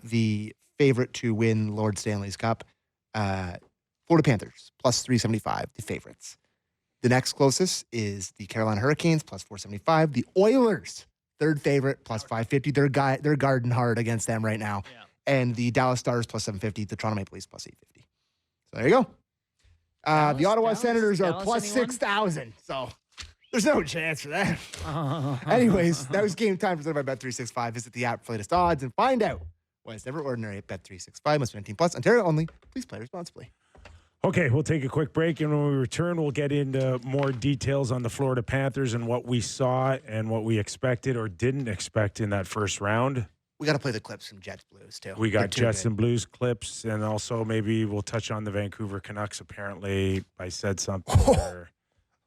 the favorite to win Lord Stanley's Cup, Florida Panthers, plus 375, the favorites. The next closest is the Carolina Hurricanes, plus 475. The Oilers, third favorite, plus 550. They're guarding hard against them right now. Yeah. And the Dallas Stars, plus 750. The Toronto Maple Leafs, plus 850. So there you go. The Ottawa Senators are plus 6,000. So there's no chance for that. Anyways, that was game time presented by Bet365. Visit the app for latest odds and find out why it's never ordinary at Bet365. Must be 18 plus. Ontario only. Please play responsibly. Okay, we'll take a quick break, and when we return, we'll get into more details on the Florida Panthers and what we saw and what we expected or didn't expect in that first round. We got to play the clips from Jets Blues, too. We got Jets and Blues clips, and also maybe we'll touch on the Vancouver Canucks. Apparently, I said something or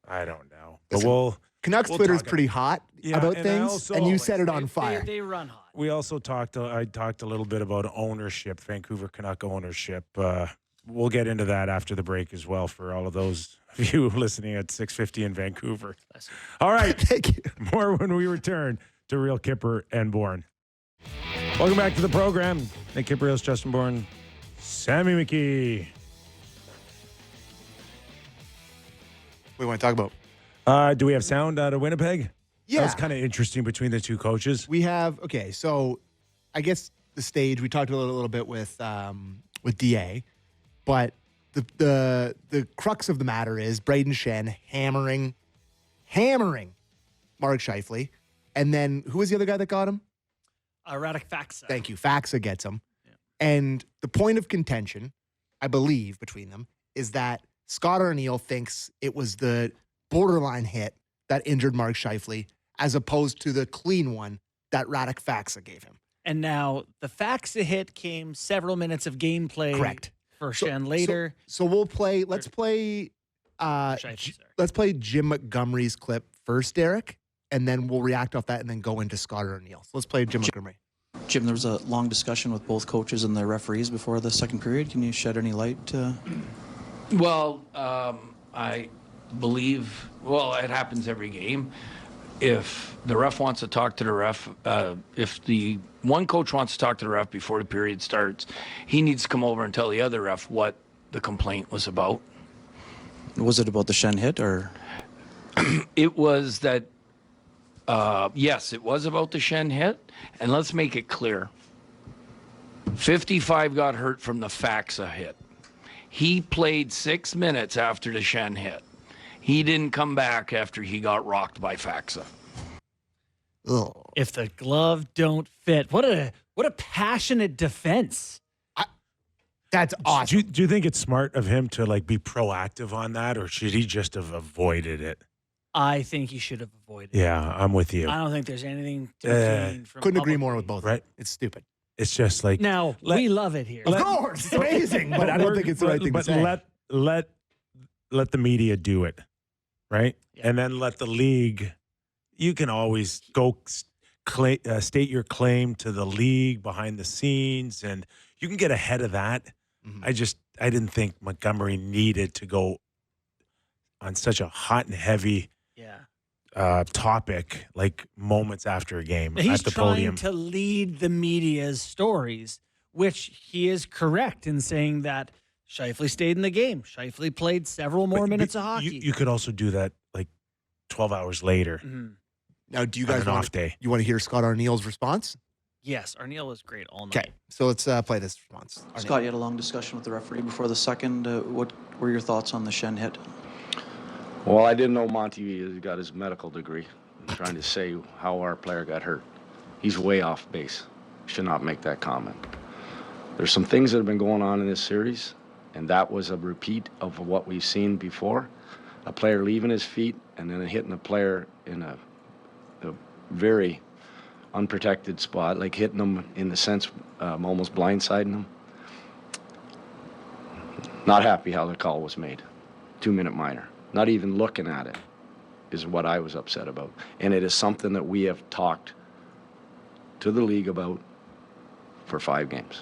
I don't know. But Canucks Twitter is pretty hot about things, and you set it on fire. They run hot. We also I talked a little bit about ownership, Vancouver Canuck ownership. We'll get into that after the break as well for all of those of you listening at 650 in Vancouver. All right. Thank you. More when we return to Real Kyper and Bourne. Welcome back to the program. Nick Kypreos, Justin Bourne, Sammy McKee. What do you want to talk about? Do we have sound out of Winnipeg? Yeah. That was kind of interesting between the two coaches. We have, so I guess the stage, we talked a little bit with DA, but the crux of the matter is Braden Schenn hammering Mark Scheifele. And then who was the other guy that got him? Radek Faksa. Thank you. Faksa gets him. Yeah. And the point of contention, I believe, between them is that Scott Arniel thinks it was the borderline hit that injured Mark Scheifele as opposed to the clean one that Radek Faksa gave him. And now the Faksa hit came several minutes of gameplay. Correct. For Schenn later. So we'll play, let's play Jim Montgomery's clip first, Derek, and then we'll react off that and then go into Scott Arniel. So let's play Jim Montgomery. Jim, there was a long discussion with both coaches and the referees before the second period. Can you shed any light? Well, I believe, it happens every game. If the ref wants to talk to the ref, if the one coach wants to talk to the ref before the period starts, he needs to come over and tell the other ref what the complaint was about. Was it about the Schenn hit or? It was that, yes, it was about the Schenn hit. And let's make it clear. 55 got hurt from the Faksa hit. He played 6 minutes after the Schenn hit. He didn't come back after he got rocked by Faksa. Ugh. If the glove don't fit, what a passionate defense. That's awesome. Do you think it's smart of him to be proactive on that, or should he just have avoided it? I think he should have avoided it. Yeah, I'm with you. I don't think there's anything to gain from Couldn't agree more with both. Right? It's stupid. It's just like now we love it here. Of course, it's amazing, but I don't think it's the right thing to say. Let the media do it, right? Yeah. And then let the league. You can always go state your claim to the league behind the scenes, and you can get ahead of that. Mm-hmm. I didn't think Montgomery needed to go on such a hot and heavy topic like moments after a game He's at the podium. He's trying to lead the media's stories, which he is correct in saying that Scheifele stayed in the game. Scheifele played several more minutes of hockey. You could also do that 12 hours later. Mm-hmm. Now, do you guys off day? You want to hear Scott Arniel's response? Yes, Arniel was great all night. Okay, so let's play this response. Arniel. Scott, you had a long discussion with the referee before the second. What were your thoughts on the Schenn hit? Well, I didn't know Monty has got his medical degree. I'm trying to say how our player got hurt. He's way off base. Should not make that comment. There's some things that have been going on in this series, and that was a repeat of what we've seen before. A player leaving his feet and then hitting a player in a very unprotected spot, like hitting them in the sense almost blindsiding them. Not happy how the call was made. 2-minute minor. Not even looking at it is what I was upset about. And it is something that we have talked to the league about for 5 games.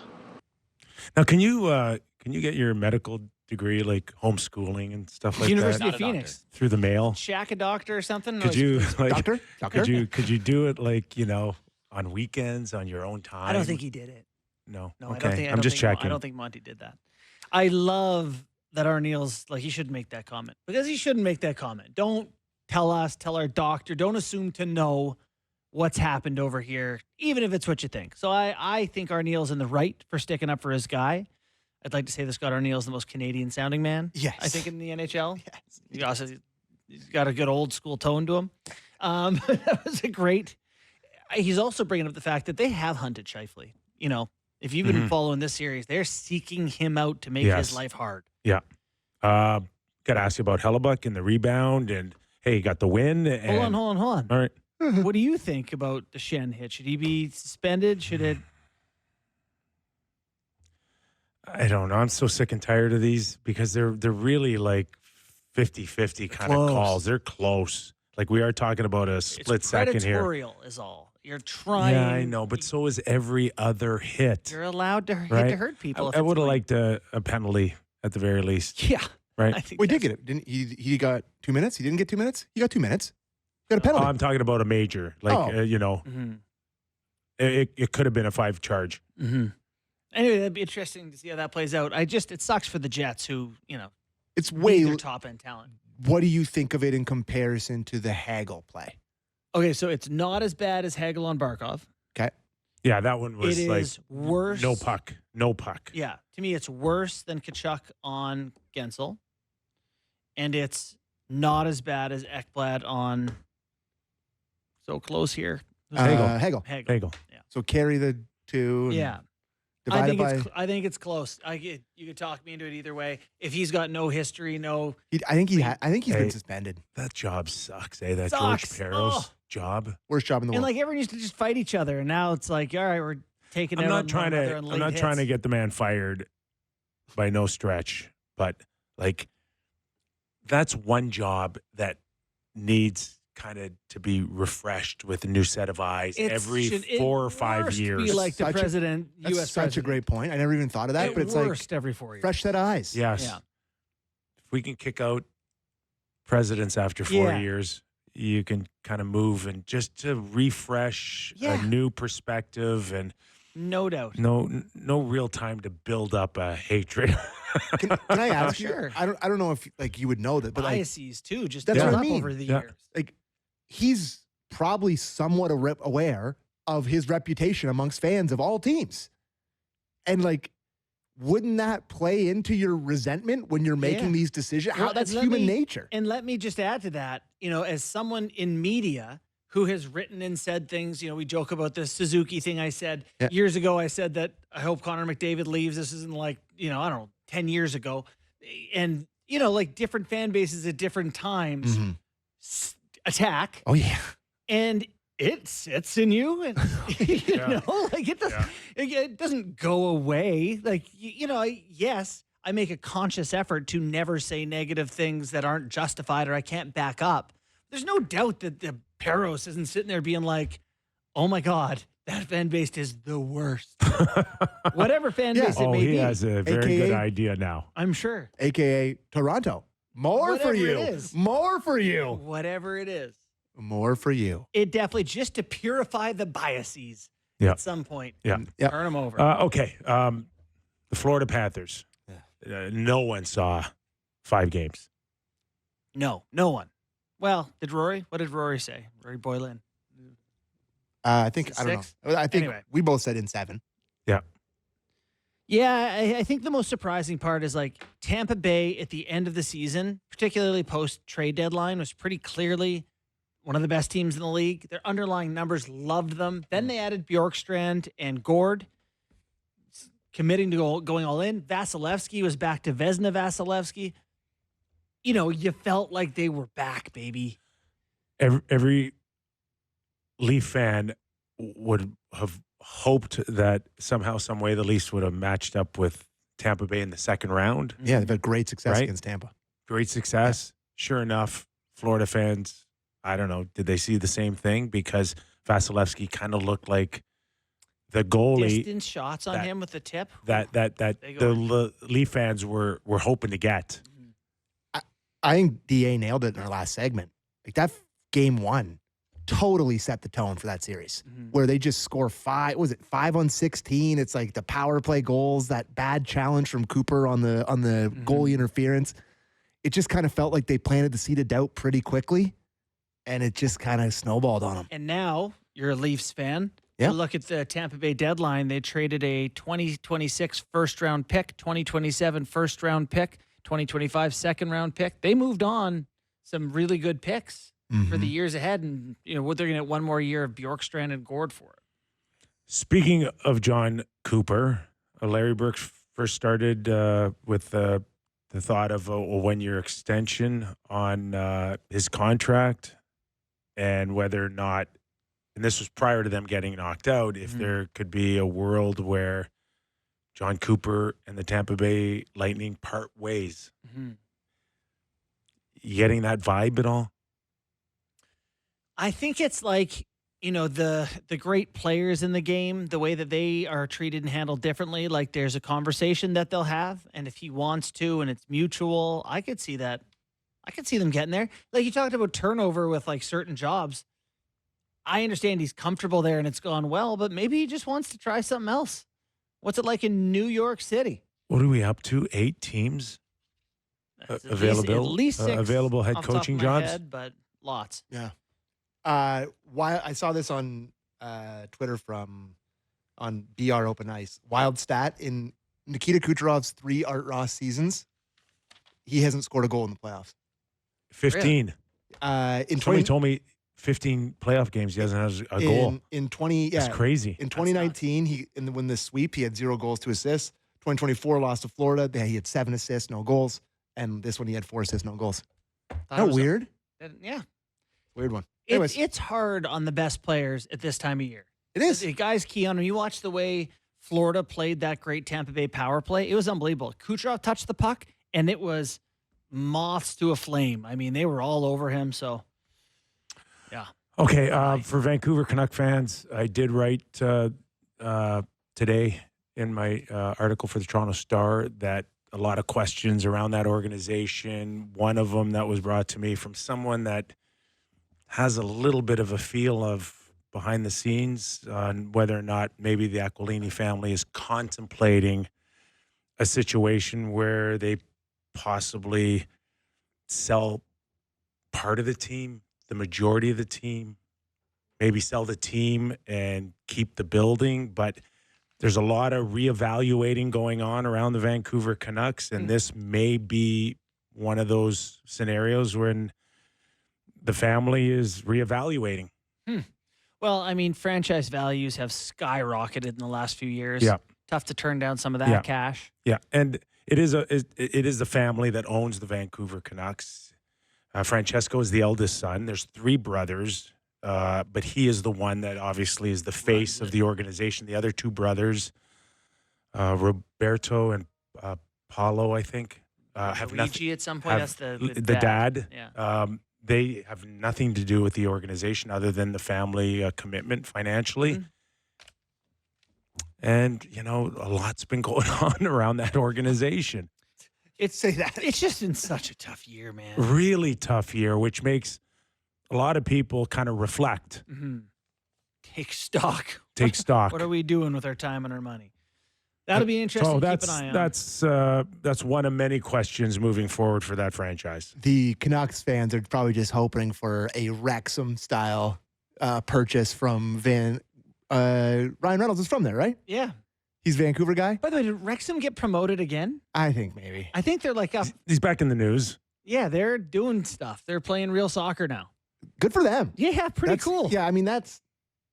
Now, can you get your medical degree, like homeschooling and stuff like University that? of Phoenix. Through the mail? Shaq a doctor or something? Could you, doctor? Could you do it on weekends, on your own time? I don't think he did it. No. No, okay. I'm just checking. I don't think Monty did that. I love that Arneal's like, he shouldn't make that comment, because he shouldn't make that comment. Don't tell our doctor, don't assume to know what's happened over here, even if it's what you think. So I think Arneal's in the right for sticking up for his guy. I'd like to say that Scott Arneal's the most Canadian sounding man. Yes. I think in the NHL. Yes. He's got a good old school tone to him. That was a great. He's also bringing up the fact that they have hunted Scheifele. You know, if you've been following this series, they're seeking him out to make his life hard. Yeah. Got to ask you about Hellebuck and the rebound, and hey, he got the win. And, Hold on. All right. What do you think about the Schenn hit? Should he be suspended? Should it? I don't know. I'm so sick and tired of these because they're really like 50-50 kind of calls. They're close. Like, we are talking about a split second here. Predatory is all. You're trying. Yeah, I know, but so is every other hit. You're allowed to hit right? to hurt people. I would have liked a penalty at the very least. Yeah. Right? I think We did get it. Didn't he got 2 minutes? He didn't get 2 minutes? He got 2 minutes. Got a penalty. I'm talking about a major. Like, you know, it could have been a 5 charge. Mm-hmm. Anyway, that'd be interesting to see how that plays out. It sucks for the Jets who, you know, It's need way their top end talent. What do you think of it in comparison to the Hagel play? Okay, so it's not as bad as Hagel on Barkov. Okay. Yeah, that one was It like is worse. no puck. No puck. Yeah, to me, it's worse than Kachuk on Gensel, and it's not as bad as Ekblad on. So close here. Hagel. Hagel. Yeah. So carry the 2. And Yeah. Divided by. I think it's close. You could talk me into it either way. If he's got no history, I think he's been suspended. That job sucks, eh? That Sucks. George Peros Oh. job. Worst job in the and world. like everyone used to just fight each other, and now it's like, all right, we're taking. I'm out not trying one another on to. late I'm not trying to hits. get the man fired by no stretch, but like, that's one job that needs kind of to be refreshed with a new set of eyes every 4 or 5 years. Be like the Such a- president, That's U.S. such a president. great point. I never even thought of that, but it's like worst every 4 years. fresh set of eyes. Yes. Yeah. If we can kick out presidents after 4 Yeah. years, you can kind of move and just to refresh Yeah. a new perspective and No doubt. no real time to build up a hatred. Can I ask you? Sure. I don't know if like you would know that, but like Biases too, just That's built what I up mean. over the Yeah. years. like he's probably somewhat aware of his reputation amongst fans of all teams. And like, wouldn't that play into your resentment when you're making Yeah. these decisions? How Well, that's let human me- nature. And let me just add to that, as someone in media who has written and said things, we joke about this Suzuki thing I said years ago. I said that I hope Connor McDavid leaves. This isn't like, I don't know, 10 years ago. And, like different fan bases at different times attack. Oh yeah. And it sits in you, and like it doesn't go away. Like yes, I make a conscious effort to never say negative things that aren't justified or I can't back up. There's no doubt that the Peros isn't sitting there being like, "Oh my God, that fan base is the worst." Whatever fan base it may he be, has a very AKA good idea now. I'm sure. AKA Toronto. More Whatever for you. it is. More for you. Whatever it is, More for you. it definitely just to purify the biases Yeah. at some point. Yeah. Turn them over. Okay. The Florida Panthers. No one saw 5 games. No one. Well, what did Rory say? Rory Boylan. I think Is it I don't 6? know. I think Anyway. we both said in 7. Yeah, I think the most surprising part is like Tampa Bay at the end of the season, particularly post trade deadline, was pretty clearly one of the best teams in the league. Their underlying numbers loved them. Then they added Bjorkstrand and Gord, committing to going all in. Vasilevsky was back to Vezina Vasilevsky. You felt like they were back, baby. Every Leaf fan would have hoped that somehow, some way, the Leafs would have matched up with Tampa Bay in the second round. Yeah, they've had great success Right? against Tampa. Great success. Sure enough, Florida fans, I don't know, did they see the same thing? Because Vasilevsky kind of looked like the goalie Distance shots on him with the tip. that They go the Leaf fans were hoping to get. I think DA nailed it in our last segment. Like that game 1, totally set the tone for that series, where they just score 5 on 16? It's like the power play goals, that bad challenge from Cooper on the goalie interference. It just kind of felt like they planted the seed of doubt pretty quickly, and it just kind of snowballed on them. And now you're a Leafs fan. Yeah. You look at the Tampa Bay deadline. They traded a 2026 first-round pick, 2027 first-round pick, 2025 second-round pick. They moved on some really good picks for the years ahead, and they're going to get one more year of Bjorkstrand and Gord for it. Speaking of John Cooper, Larry Burks first started with the thought of a one-year extension on his contract, and whether or not, and this was prior to them getting knocked out, if there could be a world where John Cooper and the Tampa Bay Lightning part ways. You getting that vibe at all? I think it's like, the great players in the game, the way that they are treated and handled differently. Like there's a conversation that they'll have, and if he wants to and it's mutual, I could see that. I could see them getting there. Like you talked about turnover with like certain jobs. I understand he's comfortable there and it's gone well, but maybe he just wants to try something else. What's it like in New York City? What are we up to? 8 teams available? At least 6 available head off the top coaching of my jobs? head, but lots. Yeah. I saw this on Twitter on BR Open Ice. Wild stat, in Nikita Kucherov's 3 Art Ross seasons, he hasn't scored a goal in the playoffs. 15. In Somebody told me 15 playoff games he hasn't had a goal. In 20, yeah, That's crazy. In 2019, when the sweep, he had 0 goals, 2 assists. 2024 lost to Florida. He had 7 assists, no goals. And this one he had 4 assists, no goals. Isn't that weird? Yeah. Weird one. It's hard on the best players at this time of year. It is. The guys key on them. You watch the way Florida played that great Tampa Bay power play. It was unbelievable. Kucherov touched the puck, and it was moths to a flame. I mean, they were all over him. So, yeah. Okay, for Vancouver Canuck fans, I did write today in my article for the Toronto Star that a lot of questions around that organization. One of them that was brought to me from someone that has a little bit of a feel of behind the scenes on whether or not maybe the Aquilini family is contemplating a situation where they possibly sell part of the team, the majority of the team, maybe sell the team and keep the building. But there's a lot of reevaluating going on around the Vancouver Canucks, and this may be one of those scenarios when the family is reevaluating. Well, I mean, franchise values have skyrocketed in the last few years. Yeah. Tough to turn down some of that cash. Yeah, and it is the family that owns the Vancouver Canucks. Francesco is the eldest son. There's 3 brothers, but he is the one that obviously is the face of the organization. The other 2 brothers, Roberto and Paulo, I think, have Luigi nothing. at some point. That's The dad. Yeah. They have nothing to do with the organization other than the family commitment financially. And, a lot's been going on around that organization. It's just been such a tough year, man. Really tough year, which makes a lot of people kind of reflect. Take stock. Take stock. What are we doing with our time and our money? That'll be interesting to keep an eye on. That's one of many questions moving forward for that franchise. The Canucks fans are probably just hoping for a Wrexham-style purchase from Ryan Reynolds is from there, right? Yeah. He's a Vancouver guy? By the way, did Wrexham get promoted again? I think maybe. I think they're like up. He's back in the news. Yeah, they're doing stuff. They're playing real soccer now. Good for them. Yeah, pretty cool. Yeah, I mean, that's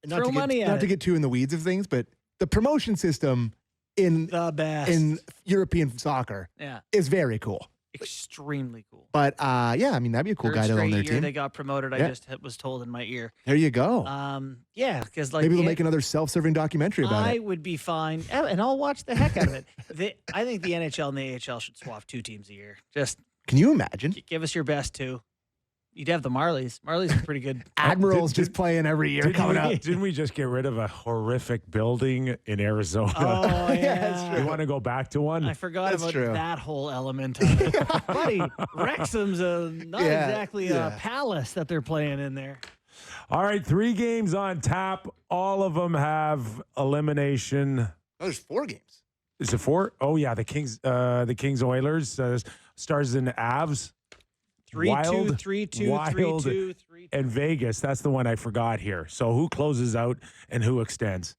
not to get too in the weeds of things, but the promotion system in the best in European soccer is very cool. Extremely cool. But yeah, I mean, that'd be a cool guy to own their team. They got promoted. I just was told in my ear. There you go. Yeah, because like maybe they'll make another self-serving documentary about it. I would be fine, and I'll watch the heck out of it. I think the NHL and the AHL should swap 2 teams a year. Just can you imagine? Give us your best 2. You'd have the Marlies. Marlies are pretty good. Admirals just playing every year coming up. Didn't we just get rid of a horrific building in Arizona? Oh, yeah. You want to go back to one? I forgot about that whole element of it. Buddy, Wrexham's not exactly a palace that they're playing in there. All right, 3 games on tap. All of them have elimination. Oh, there's 4 games. Is it 4? Oh yeah, the Kings Oilers, Stars and Avs. 3-2, 3-2, Wild, 3-2, 3-2. and Vegas. That's the one I forgot here. So who closes out and who extends?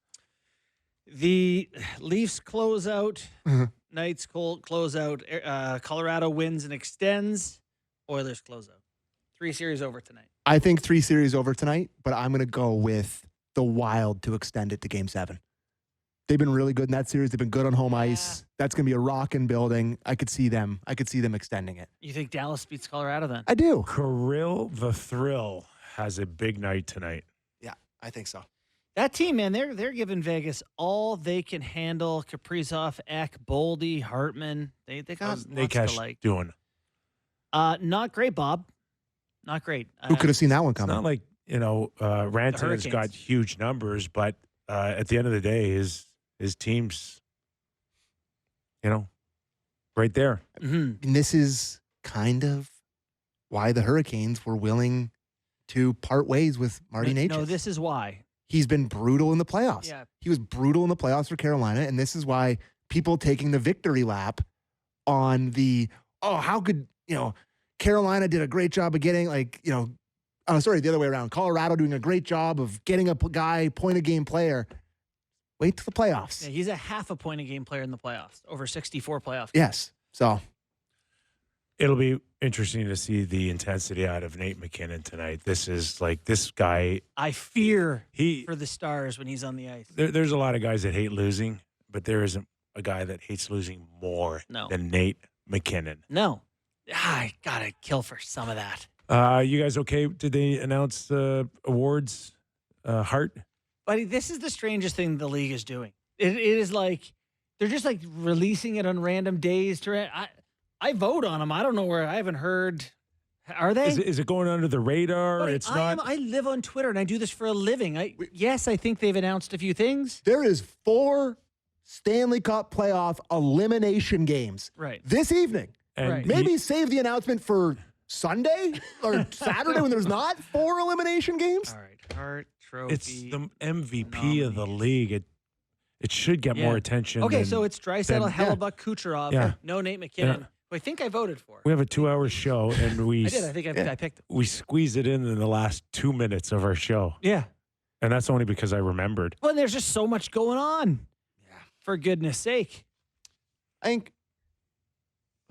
The Leafs close out. Mm-hmm. Knights close out. Colorado wins and extends. Oilers close out. 3 series over tonight. I think 3 series over tonight, but I'm going to go with the Wild to extend it to Game 7. They've been really good in that series. They've been good on home ice. That's going to be a rockin' building. I could see them extending it. You think Dallas beats Colorado then? I do. Kirill the Thrill has a big night tonight. Yeah, I think so. That team, man, they're giving Vegas all they can handle. Kaprizov, Eck, Boldy, Hartman. They got lots to like. Doing? Not great, Bob. Not great. Who could have seen that one coming? It's not like, Rantanen's got huge numbers, but at the end of the day, his team's, right there. Mm-hmm. And this is kind of why the Hurricanes were willing to part ways with Marty Necas. No, this is why. He's been brutal in the playoffs. Yeah. He was brutal in the playoffs for Carolina, and this is why people taking the victory lap on how could, Carolina did a great job of getting the other way around. Colorado doing a great job of getting a guy, point-a-game player. Wait till the playoffs. Yeah, he's a half a point a game player in the playoffs, over 64 playoff games. Yes. So it'll be interesting to see the intensity out of Nate McKinnon tonight. This is this guy. I fear for the Stars when he's on the ice. There's a lot of guys that hate losing, but there isn't a guy that hates losing more than Nate McKinnon. No. I got to kill for some of that. You guys okay? Did they announce awards? Hart? But this is the strangest thing the league is doing. It is like they're just releasing it on random days. I vote on them. I don't know where. I haven't heard. Are they? Is it going under the radar? But It's not. I live on Twitter and I do this for a living. Yes, I think they've announced a few things. there is 4 Stanley Cup playoff elimination games Right. this evening. And Right. Maybe save the announcement for Sunday or Saturday when there's not 4 elimination games. All right. Hart Trophy. It's the MVP of the league. It should get more attention. Okay, than- so it's Draisaitl, than- Hellebuck, Kucherov. Yeah. No Nate McKinnon. Yeah. Who I think I voted for. We have a 2-hour show, and we I did. I think I picked him. we squeeze it in the last 2 minutes of our show, Yeah. and that's only because I remembered. Well, there's just so much going on. Yeah. For goodness sake. I think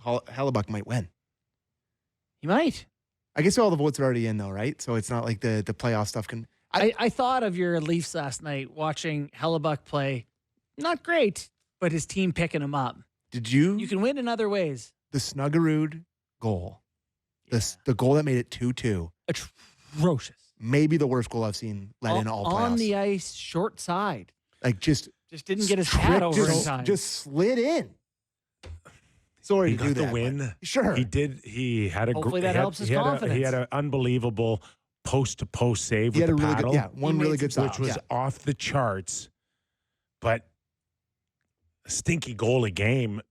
Hellebuck might win. He might. I guess all the votes are already in, though, right? So it's not like the playoff stuff can. I thought of your Leafs last night watching Hellebuck play. Not great, but his team picking him up. Did you? You can win in other ways. The Snuggerud goal, the goal that made it 2-2, atrocious. Maybe the worst goal I've seen let in all playoffs. On the ice, short side. Just didn't get his hat over in time. Just slid in. Sorry He to got do the that. win. Sure. He did. He had a. Hopefully that helps his confidence. He had an unbelievable post-to-post save He with had the a really paddle. good, one really good which stop, was off the charts. But a stinky goal a game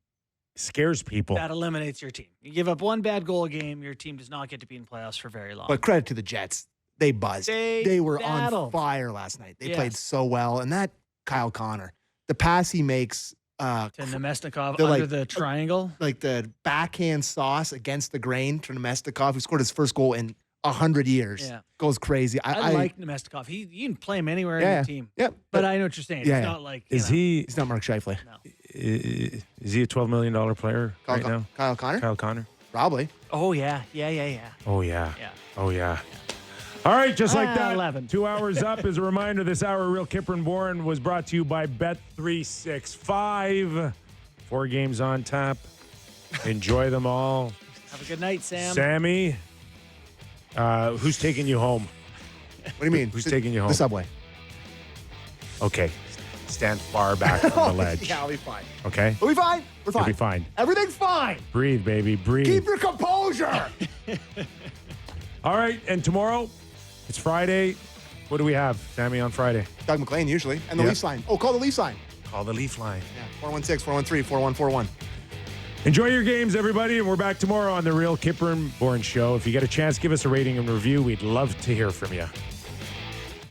scares people. That eliminates your team. You give up one bad goal a game, your team does not get to be in playoffs for very long. But credit to the Jets. They buzzed. They were battled. on fire last night. They Yes. played so well. And that Kyle Connor, the pass he makes to Nemestikov they're under like- the triangle. like the backhand sauce against the grain to Nemestikov, who scored his first goal in 100 years. Yeah. Goes crazy. I like Nemestikov. You can play him anywhere in Yeah, your team. yeah. But I know what you're saying. Yeah, It's yeah. not like Is he? He's not Mark Scheifele. Is he a $12 million player right now? Kyle Connor? Kyle Connor. Probably. Oh yeah. Oh yeah. Yeah. Oh yeah. All right, just like that. 11. 2 hours up. As a reminder, this hour, Real Kyper and Bourne was brought to you by Bet365. 4 games on tap. Enjoy them all. Have a good night, Sam. Sammy, who's taking you home? What do you mean? Who's taking you home? The subway. Okay. Stand far back from the ledge. Yeah, I'll be fine. Okay? We'll be fine. We're fine. You'll be fine. Everything's fine. Breathe, baby. Breathe. Keep your composure. All right, and tomorrow, it's Friday. What do we have, Sammy, on Friday? Doug McLean usually. And the Yeah. Leafs line. Oh, call the Leafs line. Call the Leaf line. Yeah. 416-413-4141. Enjoy your games, everybody, and we're back tomorrow on the Real Kyper and Bourne Show. If you get a chance, give us a rating and review. We'd love to hear from you.